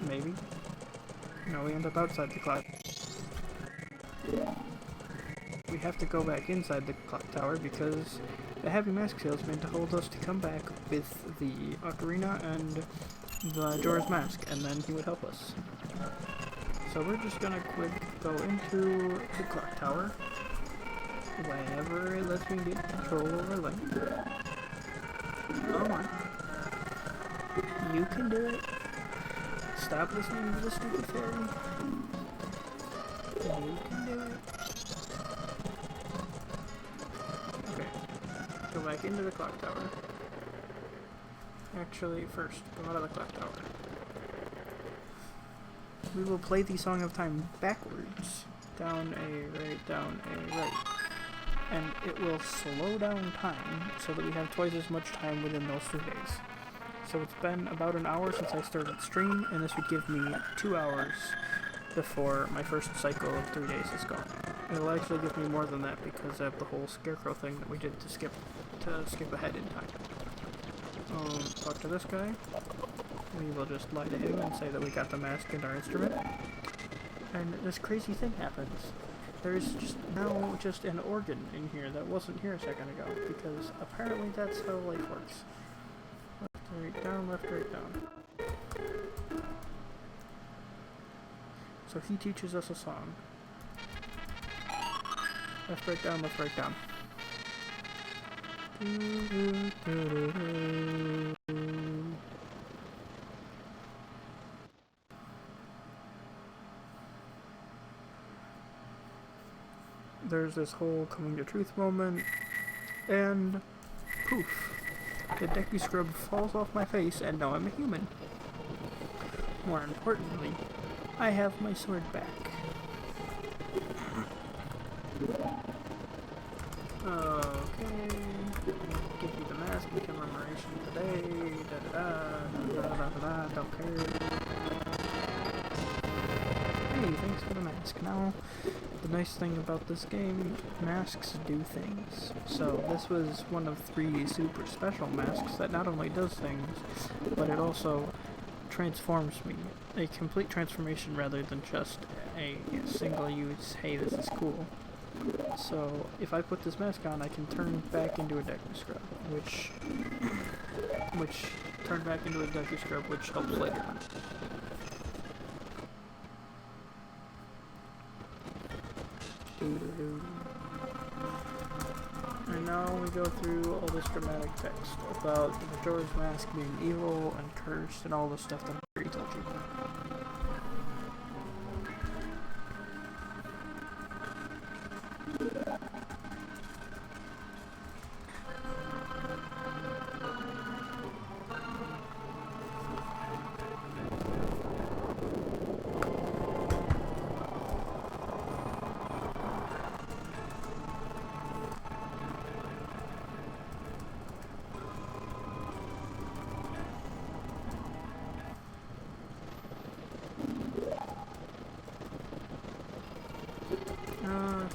Speaker 1: Maybe. No, we end up outside the clock. We have to go back inside the clock tower because the happy mask salesman told us to come back with the ocarina and the Majora's Mask, and then he would help us. So we're just gonna quick go into the clock tower whenever it lets me get control over Link. Come on. You can do it. Stop listening to the stupid fairy. You can do it. Okay. Go back into the clock tower. Actually, first, come out of the clock tower. We will play the Song of Time backwards. Down a right, down a right. And it will slow down time so that we have twice as much time within those 3 days. So it's been about an hour since I started stream, and this would give me 2 hours before my first cycle of 3 days is gone. It'll actually give me more than that because of the whole scarecrow thing that we did to skip ahead in time. Talk to this guy. We will just lie to him and say that we got the mask and our instrument. And this crazy thing happens. There's just now just an organ in here that wasn't here a second ago, because apparently that's how life works. Left, right, down, left, right, down. So he teaches us a song. Left, right, down, left, right, down. There's this whole coming to truth moment, and poof, the Deku-Scrub falls off my face, and now I'm a human. More importantly, I have my sword back. Okay, give you the mask in commemoration today, don't care. Hey, thanks for the mask. Now, the nice thing about this game, masks do things. So this was one of 3 super special masks that not only does things, but it also transforms me. A complete transformation rather than just a single use, hey, this is cool. So if I put this mask on, I can turn back into a Deku-Scrub, which helps later on. And And now we go through all this dramatic text about the Majora's Mask being evil and cursed and all the stuff that I already told you about.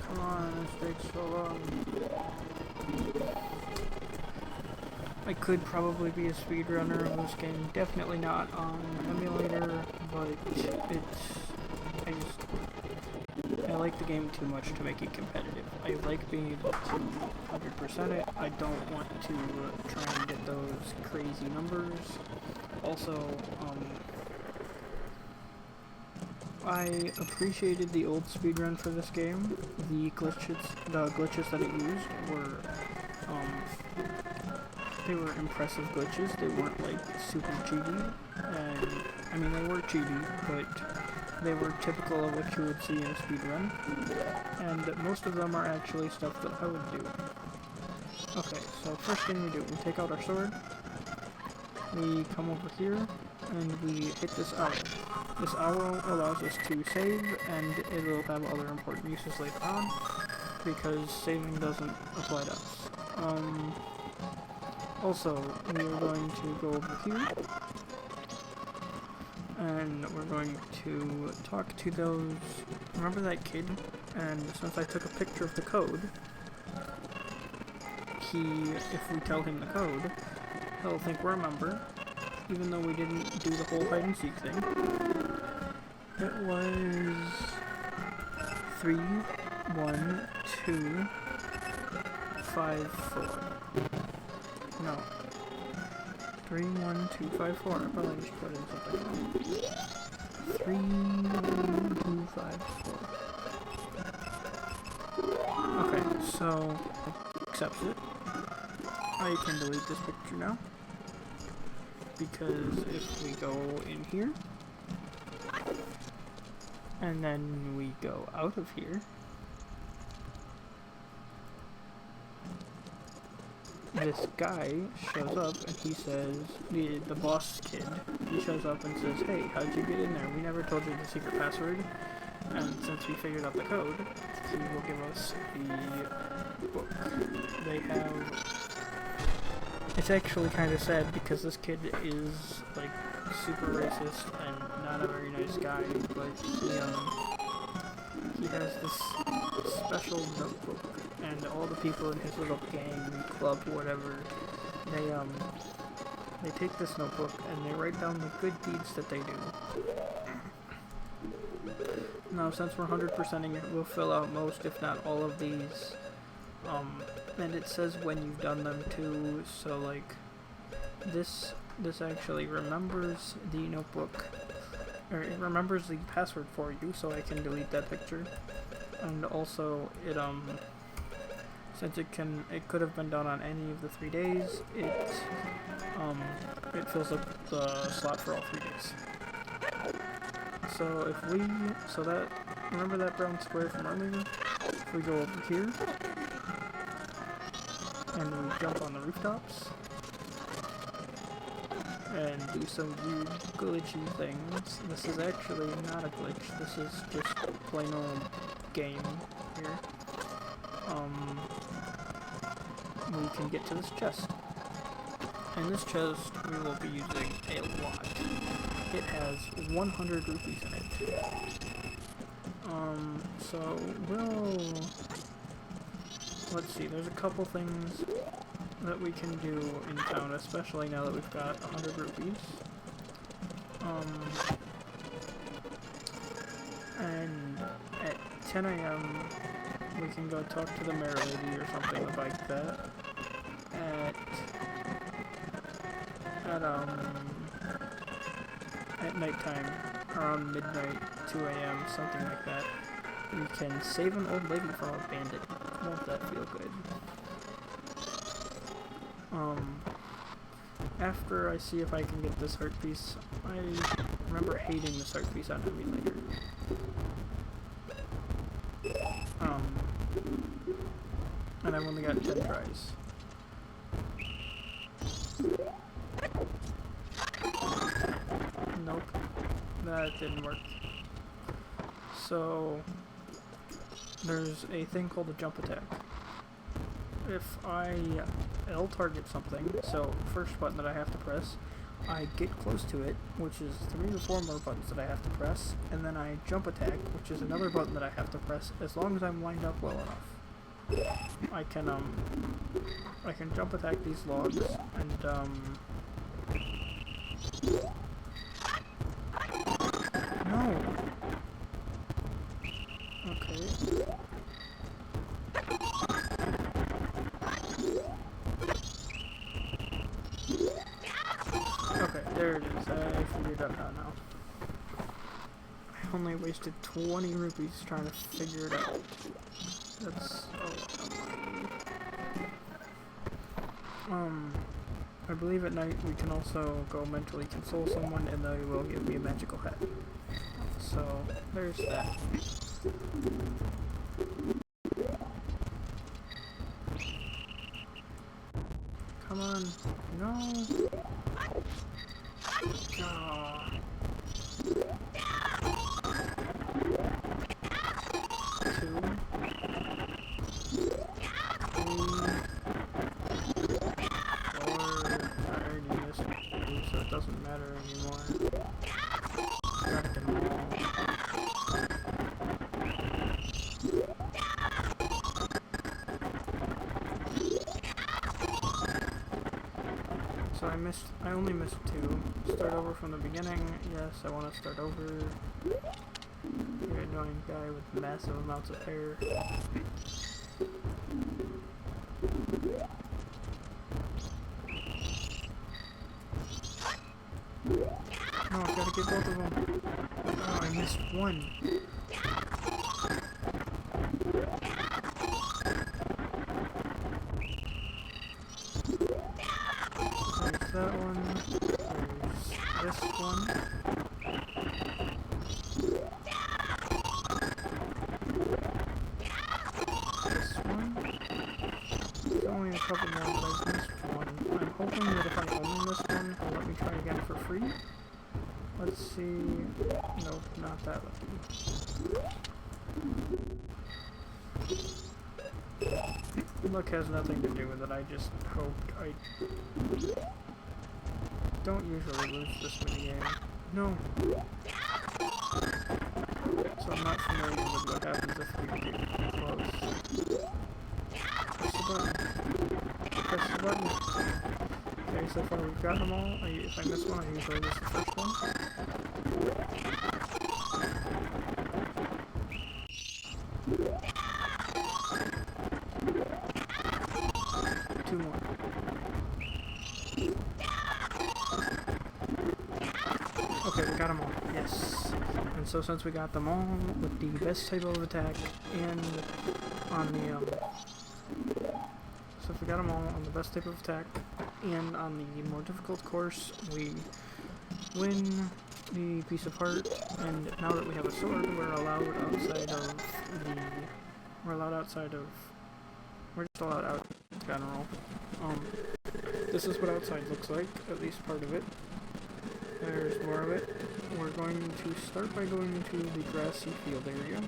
Speaker 1: Come on, this takes so long. I could probably be a speedrunner of this game, definitely not on emulator, but I like the game too much to make it competitive. I like being able to 100% it. I don't want to try and get those crazy numbers. Also, I appreciated the old speedrun for this game. The glitches that it used were, they were impressive glitches. They weren't like super cheaty, and I mean they were cheaty, but they were typical of what you would see in a speedrun. And most of them are actually stuff that I would do. Okay, so first thing we do, we take out our sword. We come over here, and we hit this arrow. This arrow allows us to save, and it'll have other important uses later on, because saving doesn't apply to us. Also, we are going to go over here, and we're going to talk to those... Remember that kid? And since I took a picture of the code, if we tell him the code, he'll think we're a member, even though we didn't do the whole hide and seek thing. It was 3, 1, 2, 5, 4. No. 3, 1, 2, 5, 4. I probably should put in something. 3, 1, 2, 5, 4. Okay, so accepts it. I can delete this picture now, because if we go in here, and then we go out of here, this guy shows up and he says, the boss kid, he shows up and says, hey, how'd you get in there? We never told you the secret password, and since we figured out the code, he will give us the book. They have... It's actually kind of sad because this kid is, like, super racist and not a very nice guy, but he has this special notebook, and all the people in his little gang, club, whatever, they take this notebook and they write down the good deeds that they do. Now, since we're 100%ing it, we'll fill out most, if not all of these, and it says when you've done them too, so like, this actually remembers the notebook, or it remembers the password for you, so I can delete that picture, and also it, since it could have been done on any of the 3 days, it fills up the slot for all 3 days. So remember that brown square from earlier? If we go over here, and we jump on the rooftops, and do some weird glitchy things. This is actually not a glitch, this is just plain old game here. We can get to this chest. And this chest we will be using a lot. It has 100 rupees in it. So let's see, there's a couple things that we can do in town, especially now that we've got 100 rupees. And at 10 AM, we can go talk to the mayor lady or something like that. At nighttime, around midnight, 2 AM, something like that, we can save an old lady from a bandit. Won't that feel good? After I see if I can get this heart piece, I remember hating this heart piece on emulator. And I've only got 10 tries. Nope, that didn't work. So, there's a thing called a jump attack. If I L target something, so first button that I have to press, I get close to it, which is 3 or 4 more buttons that I have to press, and then I jump attack, which is another button that I have to press, as long as I'm lined up well enough. I can jump attack these logs, and no! Okay. Okay, there it is. I figured it out now. I only wasted 20 rupees trying to figure it out. That's a lot of money. I believe at night we can also go mentally console someone and they will give me a magical hat. So, there's that. Come on. No. Oh. 2. 3. 4. I already missed 2, so it doesn't matter anymore. Gotta get them all. So I only missed 2. Start over from the beginning. Yes, I want to start over. You're an annoying guy with massive amounts of hair. No, I've got to get both of them. Oh, I missed 1. There's that one. There's this one. This one. There's only a couple more, but I've missed 1. I'm hoping that if I only miss 1, he'll let me try again for free. Let's see. Nope, not that lucky. Luck has nothing to do with it. I just hoped I don't usually lose this minigame. No. So I'm not familiar with what happens if we get too close. Press the button. Press the button. Okay, so far we've got them all. If I miss one, I usually miss the first one. Okay, we got them all. Yes. And so since we got them all with the best type of attack and on the so if we got them all on the best type of attack and on the more difficult course, we win the piece of heart. And now that we have a sword, we're allowed outside of we're just allowed out in general. This is what outside looks like, at least part of it. There's more of it. We're going to start by going into the grassy field area.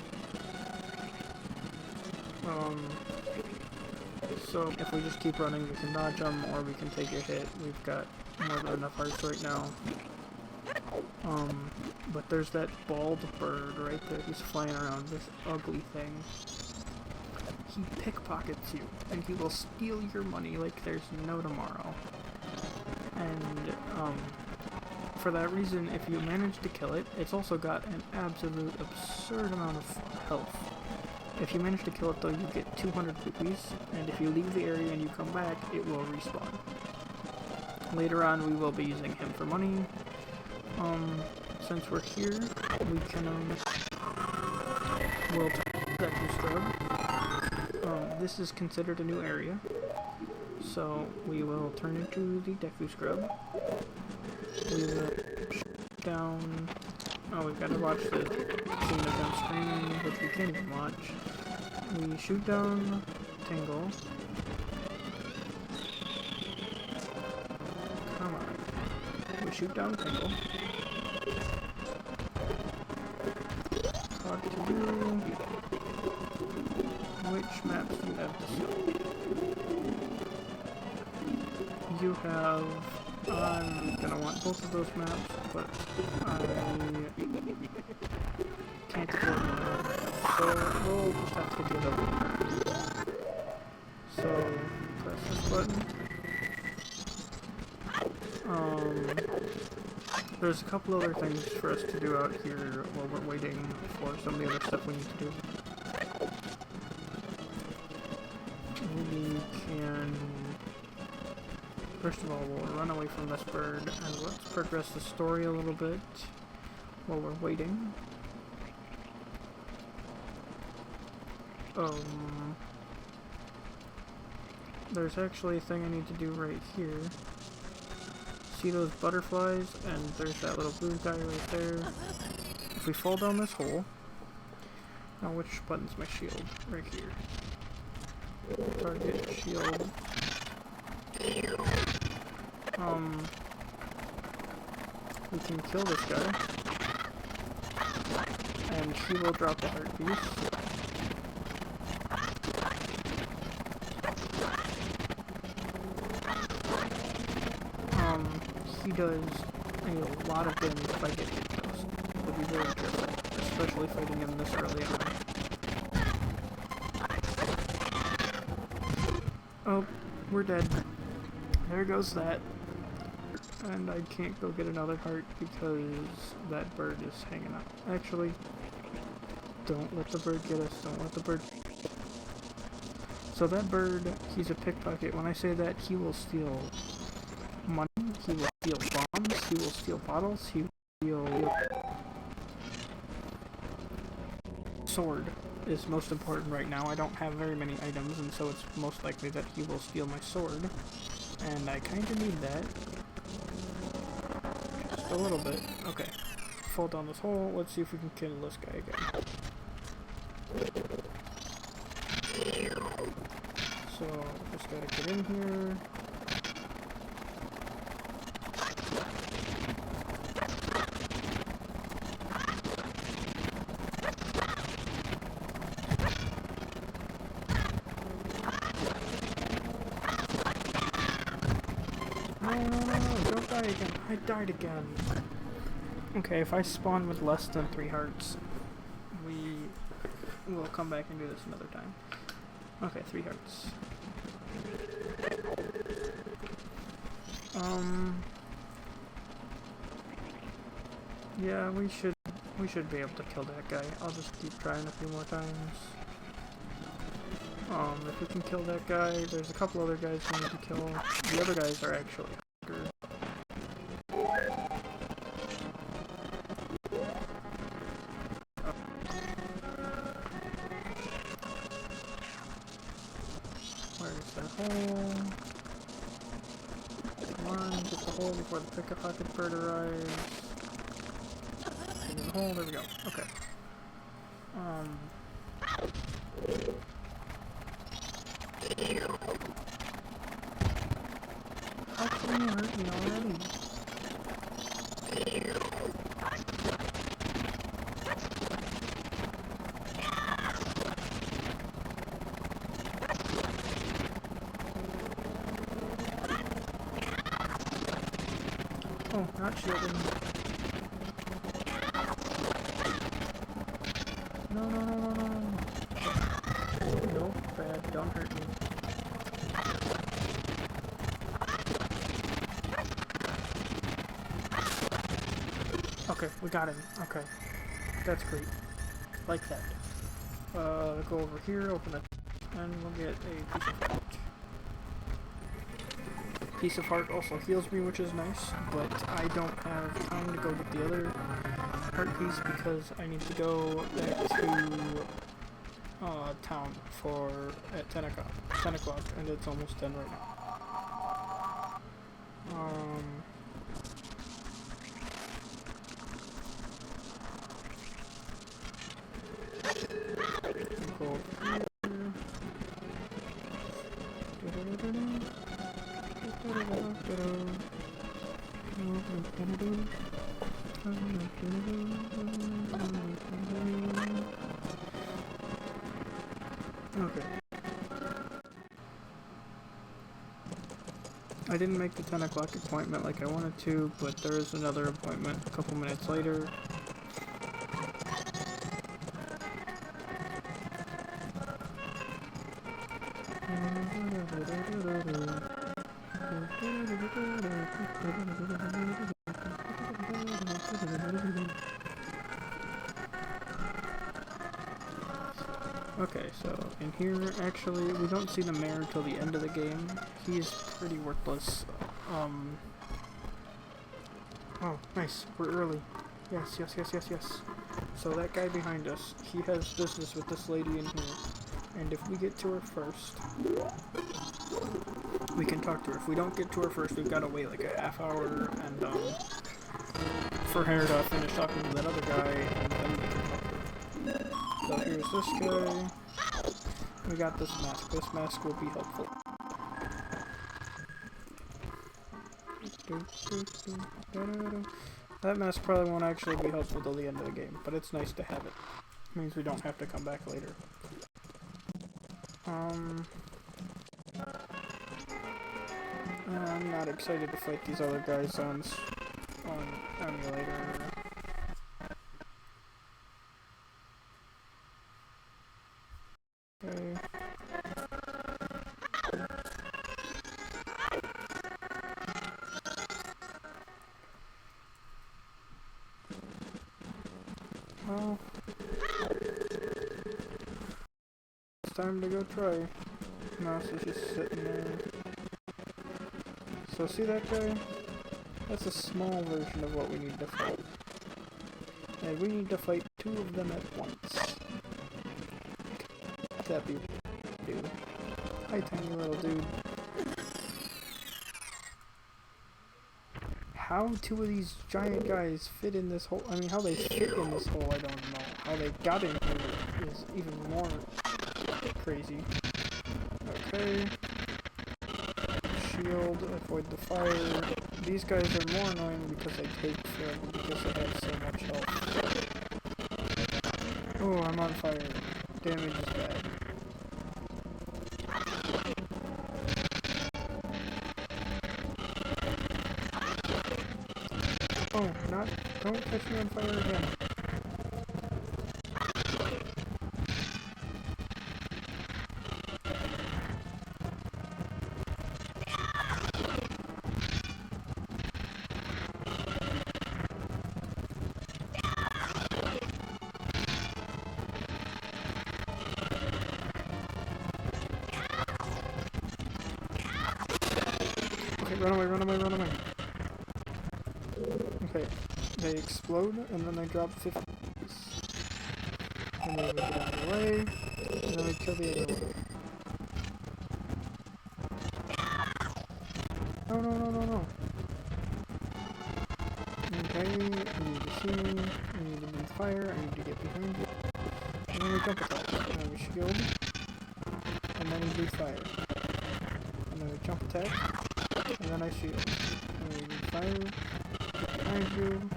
Speaker 1: So if we just keep running, we can dodge them, or we can take a hit. We've got more than enough hearts right now. But there's that bald bird right there. He's flying around, this ugly thing. He pickpockets you, and he will steal your money like there's no tomorrow. And, for that reason, if you manage to kill it, it's also got an absolute absurd amount of health. If you manage to kill it though, you get 200 rupees, and if you leave the area and you come back, it will respawn. Later on, we will be using him for money. Since we're here, we can, we'll take that new scrub. This is considered a new area, So we will turn into the Deku Scrub. We will shoot down. Oh, we've got to watch the scene of them screaming, which we can't even watch. We shoot down Tingle. Come on. We shoot down Tingle. Talk to you. Which maps do you have to show? You have... I'm gonna want both of those maps, but I can't afford one. So we'll just have to get the other one. So press this button. There's a couple other things for us to do out here while we're waiting for some of the other stuff we need to do. We can... First of all, we'll run away from this bird, and let's progress the story a little bit while we're waiting. There's actually a thing I need to do right here. See those butterflies? And there's that little blue guy right there. If we fall down this hole... Now, which button's my shield? Right here. Target, shield... we can kill this guy, and he will drop the heart piece. He does a lot of damage if I get hit though, so be very careful, especially fighting him this early on. Oh, we're dead. There goes that. And I can't go get another heart because that bird is hanging out. Actually, don't let the bird get us. Don't let the bird... So that bird, he's a pickpocket. When I say that, he will steal money, he will steal bombs, he will steal bottles, he will steal... Sword is most important right now. I don't have very many items, and so it's most likely that he will steal my sword. And I kinda need that. Just a little bit. Okay. Fall down this hole. Let's see if we can kill this guy again. So, just gotta get in here. No, don't die again. I died again. Okay, if I spawn with less than 3 hearts, we will come back and do this another time. Okay, 3 hearts. Yeah, we should be able to kill that guy. I'll just keep trying a few more times. If we can kill that guy, there's a couple other guys we need to kill. The other guys are actually hunger. Where's that hole? Come on, get the hole before the pick-a-pocket bird arrives. Get in the hole, there we go. Okay. How can you hurt me already? Oh, not shielding. No. Nope, bad. Don't hurt me. Okay, we got him. Okay. That's great. Like that. Go over here, open it, and we'll get a piece of heart. Piece of heart also heals me, which is nice, but I don't have time to go get the other heart piece because I need to go back to town at 10 o'clock, and it's almost 10 right now. here. Okay. I didn't make the 10 o'clock appointment like I wanted to, but there is another appointment a couple minutes later. Okay, so in here, actually, we don't see the mayor till the end of the game. He's pretty worthless. Oh, nice. We're early. Yes, yes, yes, yes, yes. So that guy behind us, he has business with this lady in here. And if we get to her first, we can talk to her. If we don't get to her first, we've got to wait like a half hour and, for her to finish talking to that other guy, and then we can talk to her. So here's this guy. We got this mask. This mask will be helpful. That mask probably won't actually be helpful till the end of the game, but it's nice to have it. It means we don't have to come back later. I'm not excited to fight these other guys on emulator. Okay. Well, it's time to go try. Mouse is just sitting there. So see that guy? That's a small version of what we need to fight. And we need to fight 2 of them at once. That'd be dude. Hi, tiny little dude. How 2 of these giant guys fit in this hole? I mean, how they fit in this hole, I don't know. How they got in here is even more crazy. Okay. Shield, avoid the fire. These guys are more annoying because they take forever because they have so much health. Oh, I'm on fire. Damage is bad. Oh, don't catch me on fire again. Okay, run away, run away, run away. Okay, they explode, and then they drop 50. And then we get out of the way, and then we kill the other one. No, no, no, no, no. Okay, you need to see me, I need to breathe fire, I need to get behind you. And then we jump attack, and then we shield, and then we breathe fire. And then we jump attack, and then I shield. And then we breathe fire, behind you,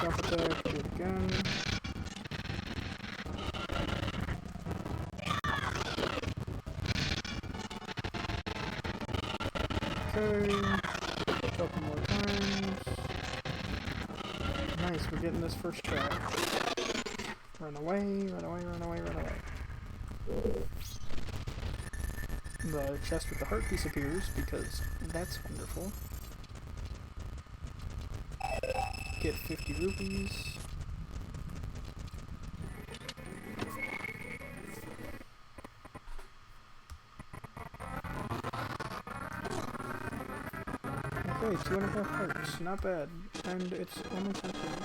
Speaker 1: jump attack, do it again. Okay, a couple more times. Nice, we're getting this first try. Run away, run away, run away, run away. The chest with the heart disappears because that's wonderful. Get 50 rupees. Okay, 2.5 hearts, not bad. And it's only temporary.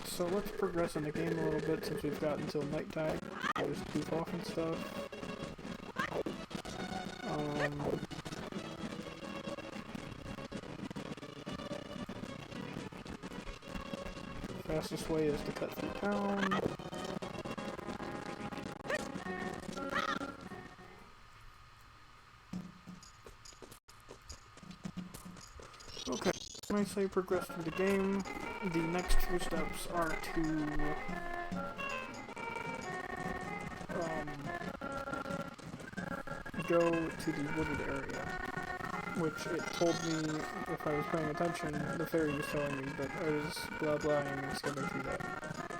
Speaker 1: So let's progress in the game a little bit since we've got until nighttime. There's goof off and stuff. Fastest way is to cut through town. Okay, when I say progress through the game, the next few steps are to go to the wooded area, which it told me, if I was paying attention, the fairy was telling me, but I was blah blahing and skipping through that.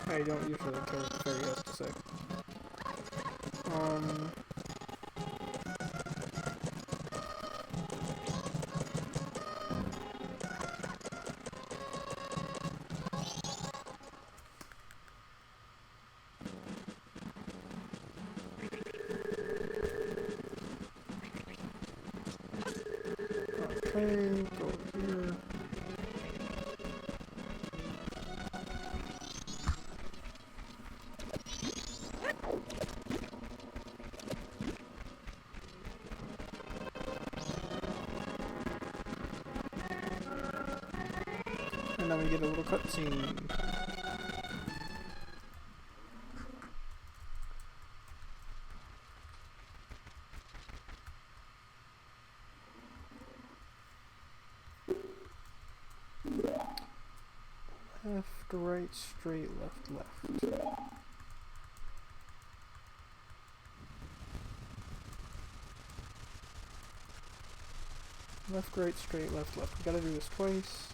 Speaker 1: I don't usually care what the fairy has to say. Okay, go over here. And then we get a little cutscene. Left, right, straight, left, left. Left, right, straight, left, left. We gotta do this twice.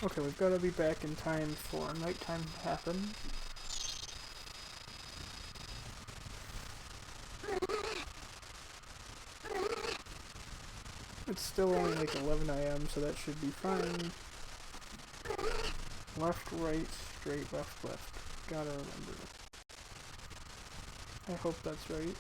Speaker 1: Okay, we've gotta be back in time for nighttime to happen. It's still only like 11 AM, so that should be fine. Left, right, straight, left, left. Gotta remember. I hope that's right.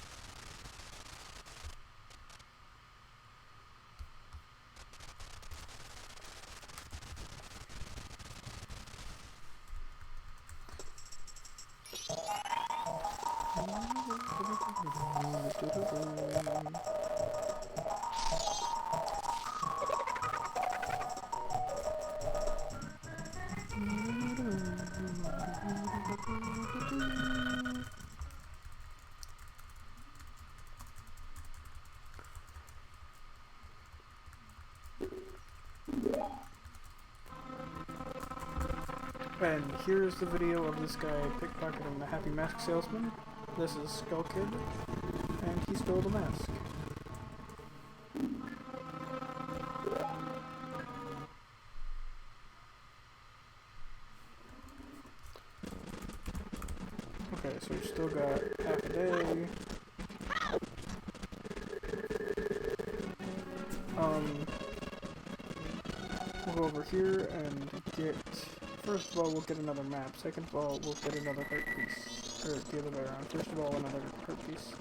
Speaker 1: And here's the video of this guy pickpocketing the Happy Mask Salesman. This is Skull Kid, and he stole the mask. Okay, so we've still got half a day. We'll go over here and get... First of all, we'll get another map. Second of all, we'll get another heart piece. Or the other way around. First of all, another heart piece.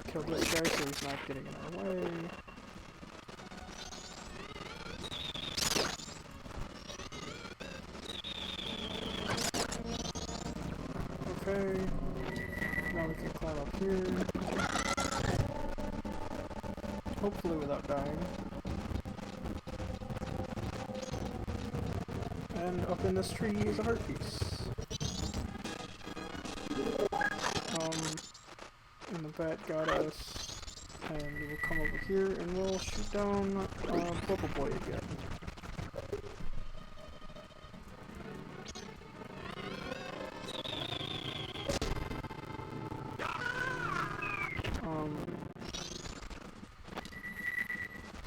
Speaker 1: Kill this guy so he's not getting in our way. Okay. Now we can climb up here. Hopefully without dying. And up in this tree is a heart piece. And the bat got us. And we'll come over here and we'll shoot down Bubble Boy again.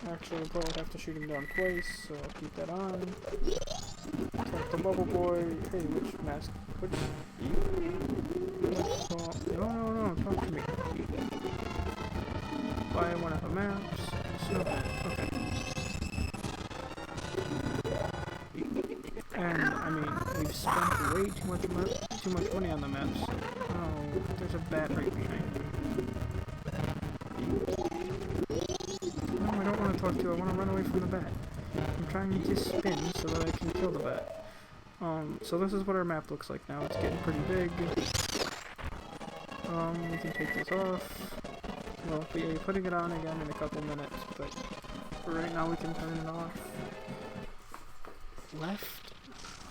Speaker 1: Actually, we'll probably have to shoot him down twice, so I'll keep that on. Talk to Bubble Boy. Hey, which mask? Which? No, talk to me. Buy one of the maps. Okay. And, I mean, we've spent way too much money on the maps. Oh, there's a bat right behind me. No, I don't want to talk to you. I want to run away from the bat. I'm trying to spin so that I can kill the bat. So this is what our map looks like now. It's getting pretty big. We can take this off. Well, but yeah, you're putting it on again in a couple minutes, but for right now we can turn it off. Left,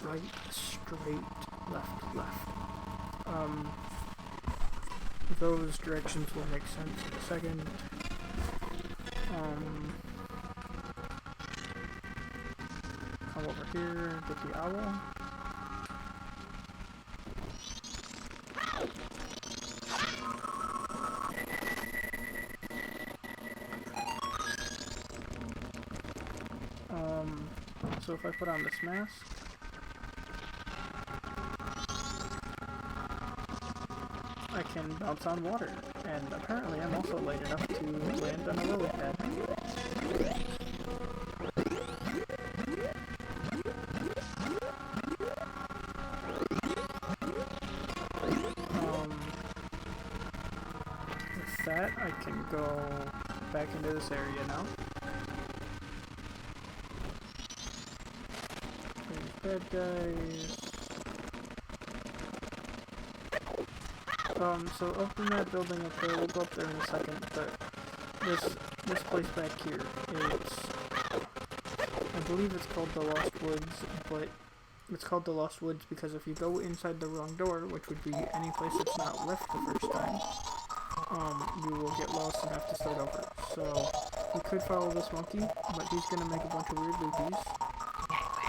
Speaker 1: right, straight, left, left. Those directions will make sense in a second. Come over here, get the owl. So if I put on this mask, I can bounce on water, and apparently I'm also light enough to land on a lily pad. With that, I can go back into this area now. Bad guys. So up in that building up there, we'll go up there in a second, but this place back here, I believe it's called the Lost Woods, but it's called the Lost Woods because if you go inside the wrong door, which would be any place that's not left the first time, you will get lost and have to start over. So, we could follow this monkey, but he's gonna make a bunch of weird loopies.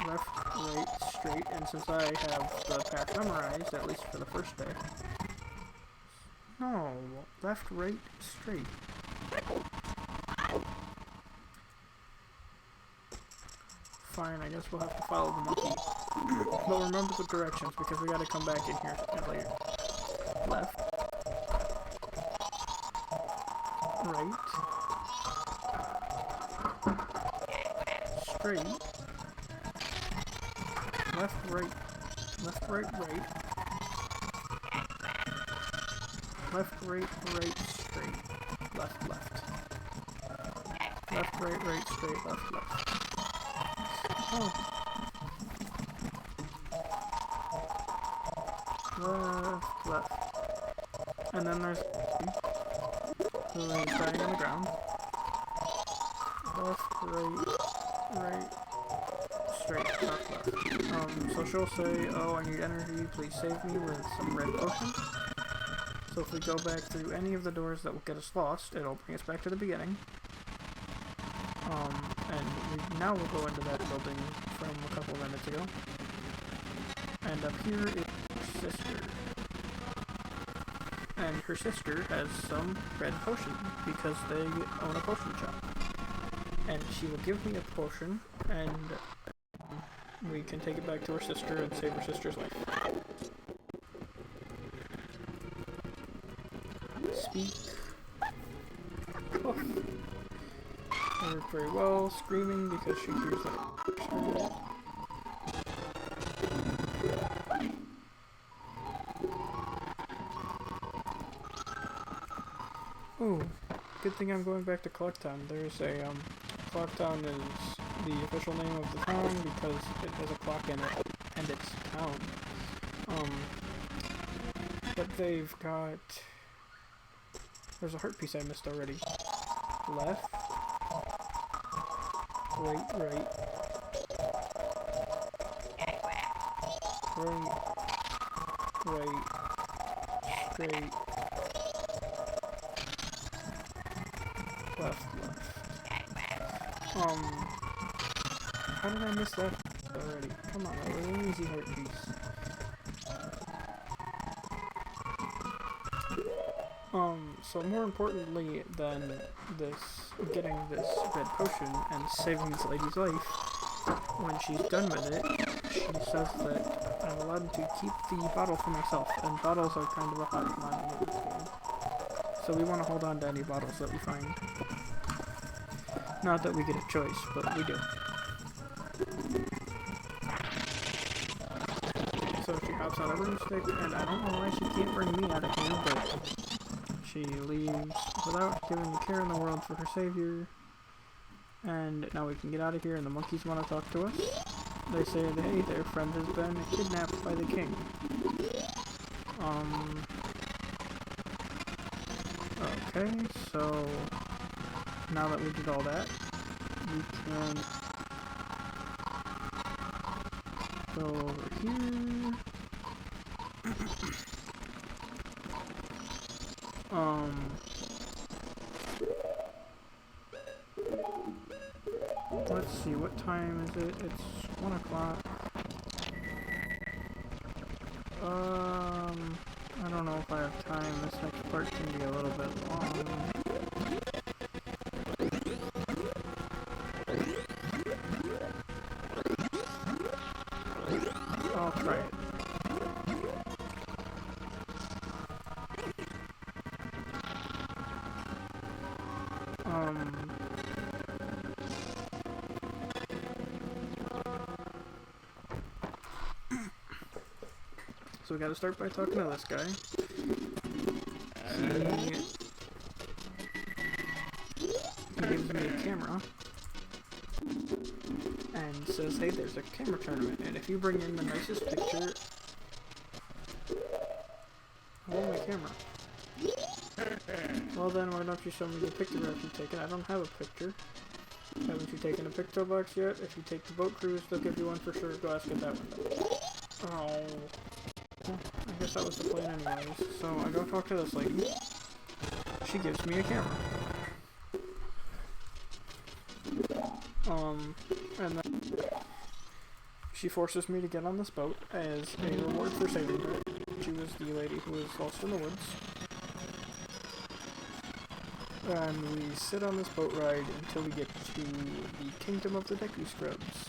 Speaker 1: Left, right, straight, and since I have the path memorized, at least for the first day. No, left, right, straight. Fine, I guess we'll have to follow the monkey. But remember the directions, because we gotta come back in here later. Left. Right. Straight. Left, right. Left, right, right. Left, right, right, straight. Left, left. Left, right, right, straight, left, left. Oh. Left, left. And then there's who is dying on the ground. Left, right, right, straight, left, left. So she'll say, oh, I need energy, please save me with some red potion. So if we go back through any of the doors that will get us lost, it'll bring us back to the beginning. And now we'll go into that building from a couple minutes ago. And up here is her sister. And her sister has some red potion, because they own a potion shop. And she will give me a potion, and we can take it back to her sister and save her sister's life. Speak. Oh. Worked very well, screaming because she hears that. Oh, good thing I'm going back to Clocktown. There's a, Clocktown is the official name of the town because it has a clock in it, and it's town. But they've got... There's a heart piece I missed already. Left. Right, right. Right. Right. Straight. Left, left. How did I miss that already? Come on, that was an easy heart piece. So more importantly than this, getting this red potion and saving this lady's life, when she's done with it, she says that I'm allowed to keep the bottle for myself, and bottles are kind of a hot commodity in this game. So we want to hold on to any bottles that we find. Not that we get a choice, but we do. So she hops on a broomstick, and I don't know why she can't bring me out of here, but she leaves without giving a care in the world for her savior. And now we can get out of here, and the monkeys want to talk to us. they say, hey, their friend has been kidnapped by the king. Okay, so now that we did all that, we can go over here. Let's see, what time is it? It's 1 o'clock. I don't know if I have time. This next part can be a little bit long. I'll try it. So we gotta start by talking to this guy. He gives me a camera and says, hey, there's a camera tournament, and if you bring in the nicest picture... I want my camera. Well then, why don't you show me the picture that you've taken? I don't have a picture. Haven't you taken a picto box yet? If you take the boat cruise, they'll give you one for sure. Go ask at that window. Oh. Well, I guess that was the plan anyways. So I go talk to this lady. She gives me a camera. And then she forces me to get on this boat as a reward for saving her. She was the lady who was lost in the woods. And we sit on this boat ride until we get to the kingdom of the Deku Scrubs.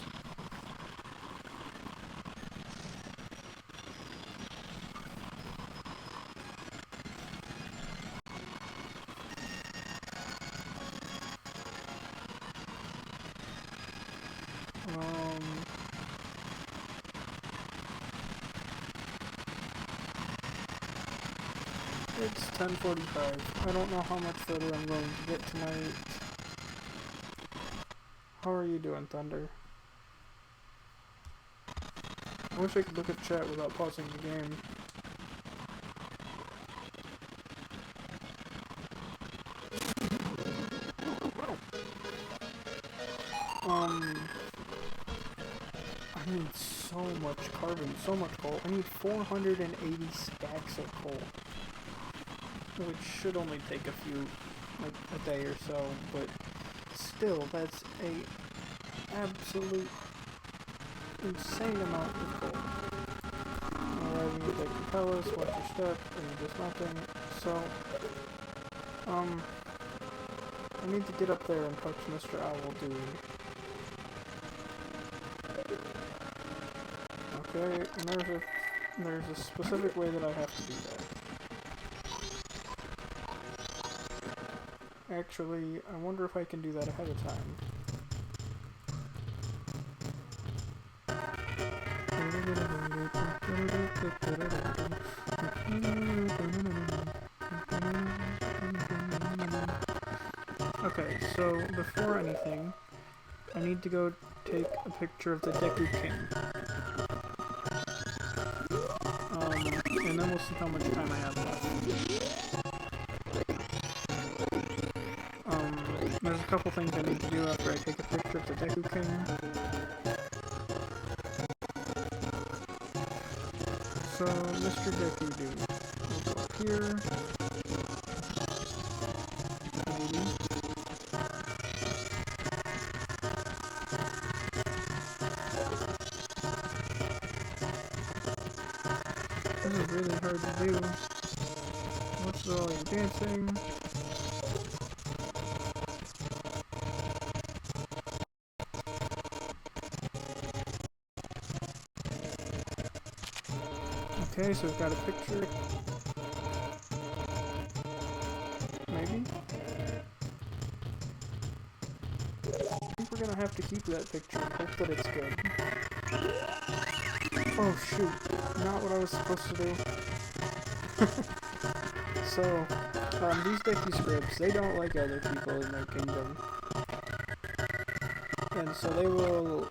Speaker 1: It's 10:45. I don't know how much further I'm going to get tonight. How are you doing, Thunder? I wish I could look at chat without pausing the game. I need so much carbon, so much coal. I need 480 stacks of coal. Which should only take a few, like a day or so, but still, that's a absolute insane amount of coal. Alright, we take the pellets, watch your step, and just nothing. So, I need to get up there and touch Mr. Owl Dude. Okay, and there's a specific way that I have to do that. Actually, I wonder if I can do that ahead of time. Okay, so before anything, I need to go take a picture of the Deku King. And then we'll see how much time I have left. There's a couple things I need to do after I take a picture of the Deku King. So, Mr. Deku Dude, we'll go up here. Maybe. This is really hard to do. What's with all your dancing? Okay, so we've got a picture. Maybe? I think we're gonna have to keep that picture and hope that it's good. Oh shoot, not what I was supposed to do. So, these Deku Scrubs, they don't like other people in their kingdom. And so they will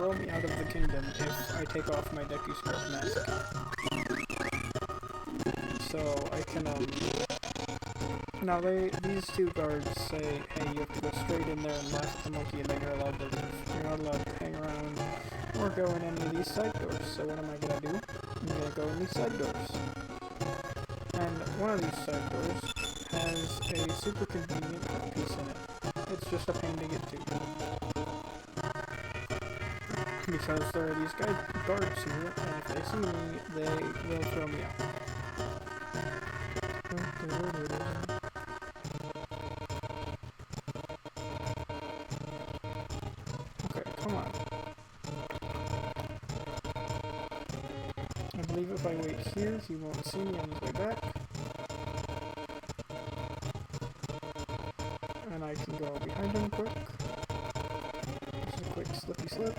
Speaker 1: throw me out of the kingdom if I take off my Deku Scrub mask. So I can, now these two guards say, hey, you have to go straight in there and laugh at the monkey and then you're allowed to leave. You're not allowed to hang around or go in any of these side doors. So what am I gonna do? I'm gonna go in these side doors. And one of these side doors has a super convenient piece in it. It's just a pain to get to. Because there are these guards here, and if they see me, they will throw me out. Okay, come on. I believe if I wait here, he won't see me on his way back. And I can go behind him quick. Just a quick slippy slip.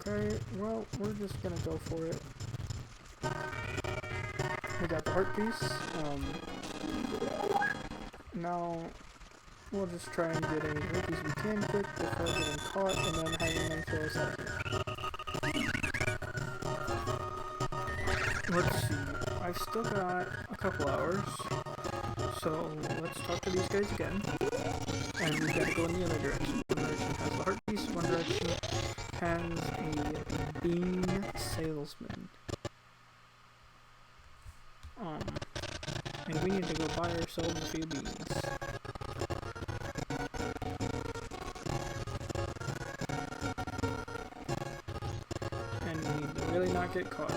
Speaker 1: Okay, well, we're just gonna go for it. We got the heart piece. Now, we'll just try and get any rupees we can quick before getting caught and then having them throw us out here. Let's see. I've still got a couple hours. So, let's talk to these guys again. And we've got to go in the other direction. One direction has the heart piece, one direction has a bean salesman. And we need to go buy ourselves a few beans. And we need to really not get caught.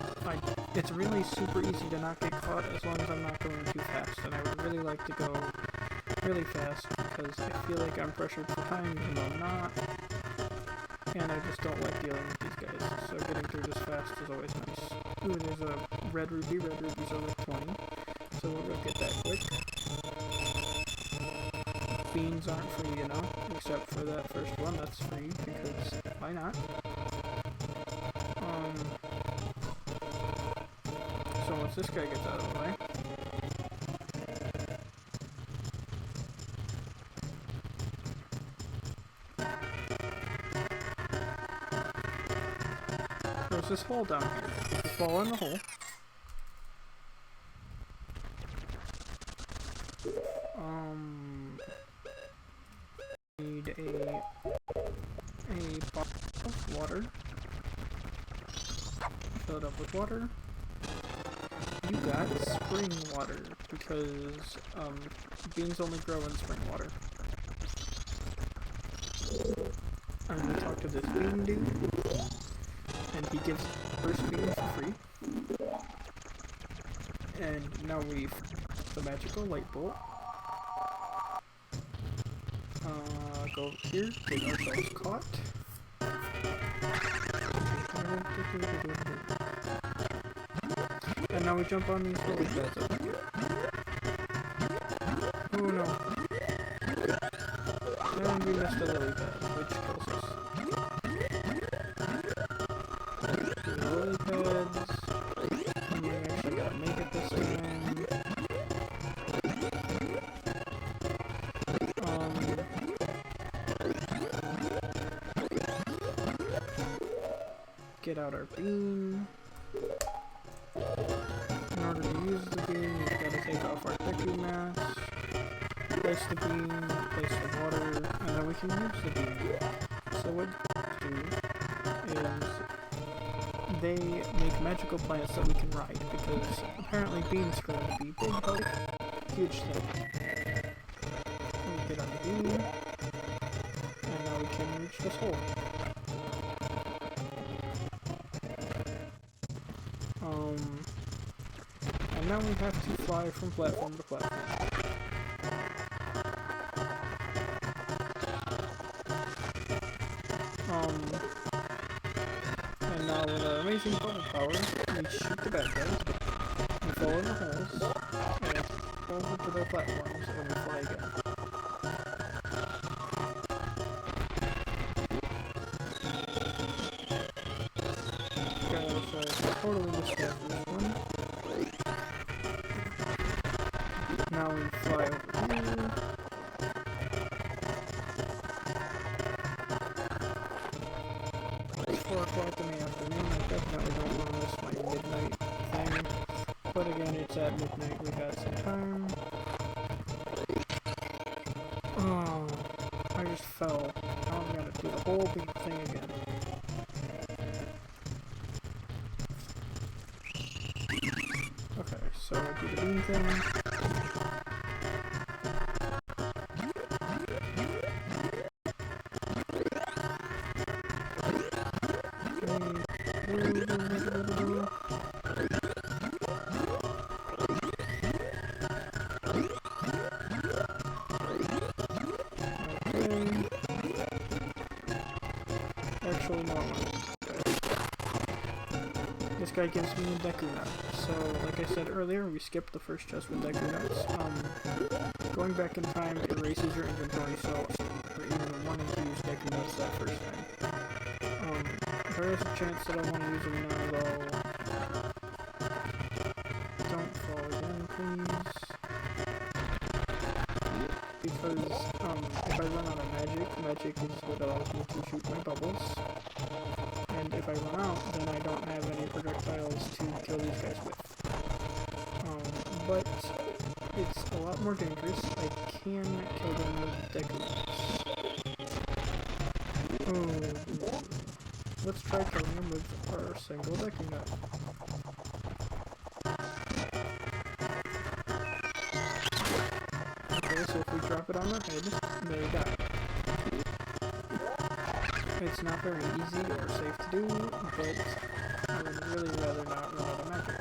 Speaker 1: It's really super easy to not get caught as long as I'm not going too fast. And I would really like to go really fast because I feel like I'm pressured for time even though I'm not. And I just don't like dealing with these guys. So getting through this fast is always nice. Ooh, there's a red ruby. Red rubies are like 20. So we'll go get that quick. Beans aren't free, you know, except for that first one. That's free because why not? So once this guy gets out of the way, there's this hole down here. If you fall in the hole, need a bottle of water. Fill it up with water. You got spring water because beans only grow in spring water. I'm gonna talk to this bean dude, and he gives first bean for free. And now we've the magical light bolt. Go over here, get ourselves caught. And now we jump on these lily pads over here. Oh no. And we missed a lily pad, which kills us. The lily pads. And we actually gotta make it this time. Get out our bean. In order to use the bean, we've got to take off our Deku mask, place the bean, place the water, and then we can use the bean. So what they do is they make magical plants that we can ride, because apparently beans grow to be big, healthy, huge thing. We get on the bean, and now we can reach this hole. And now we have to fly from platform to platform. And now with our amazing bubble power, we shoot the bad guys, we fall in the holes, and over to their platforms, and we fly again. So I totally missed that first one. Now we fly over here. But again, it's at midnight, we got some time. Oh, I just fell. Now I'm gonna do the whole big thing again. Okay, so I do the beam thing. Actually, no. This guy gives me a Deku Nut. So, like I said earlier, we skipped the first chest with Deku Nuts. Going back in time erases your inventory, so we're even wanting to use Deku Nuts that first time. There is a chance that I want to use them now, though. Don't fall again, please. Because, if I run out of magic is what allows me to shoot my bubbles. And if I run out, then I don't have any projectiles to kill these guys with. But it's a lot more dangerous. I can kill them with Deku Nuts. Oh, let's try killing them with our single Deku Nut. Okay, so if we drop it on their head, they die. It's not very easy or safe to do, but I would really rather not run out of magic.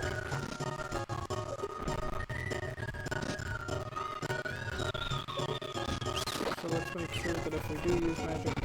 Speaker 1: So let's make sure that if we do use magic,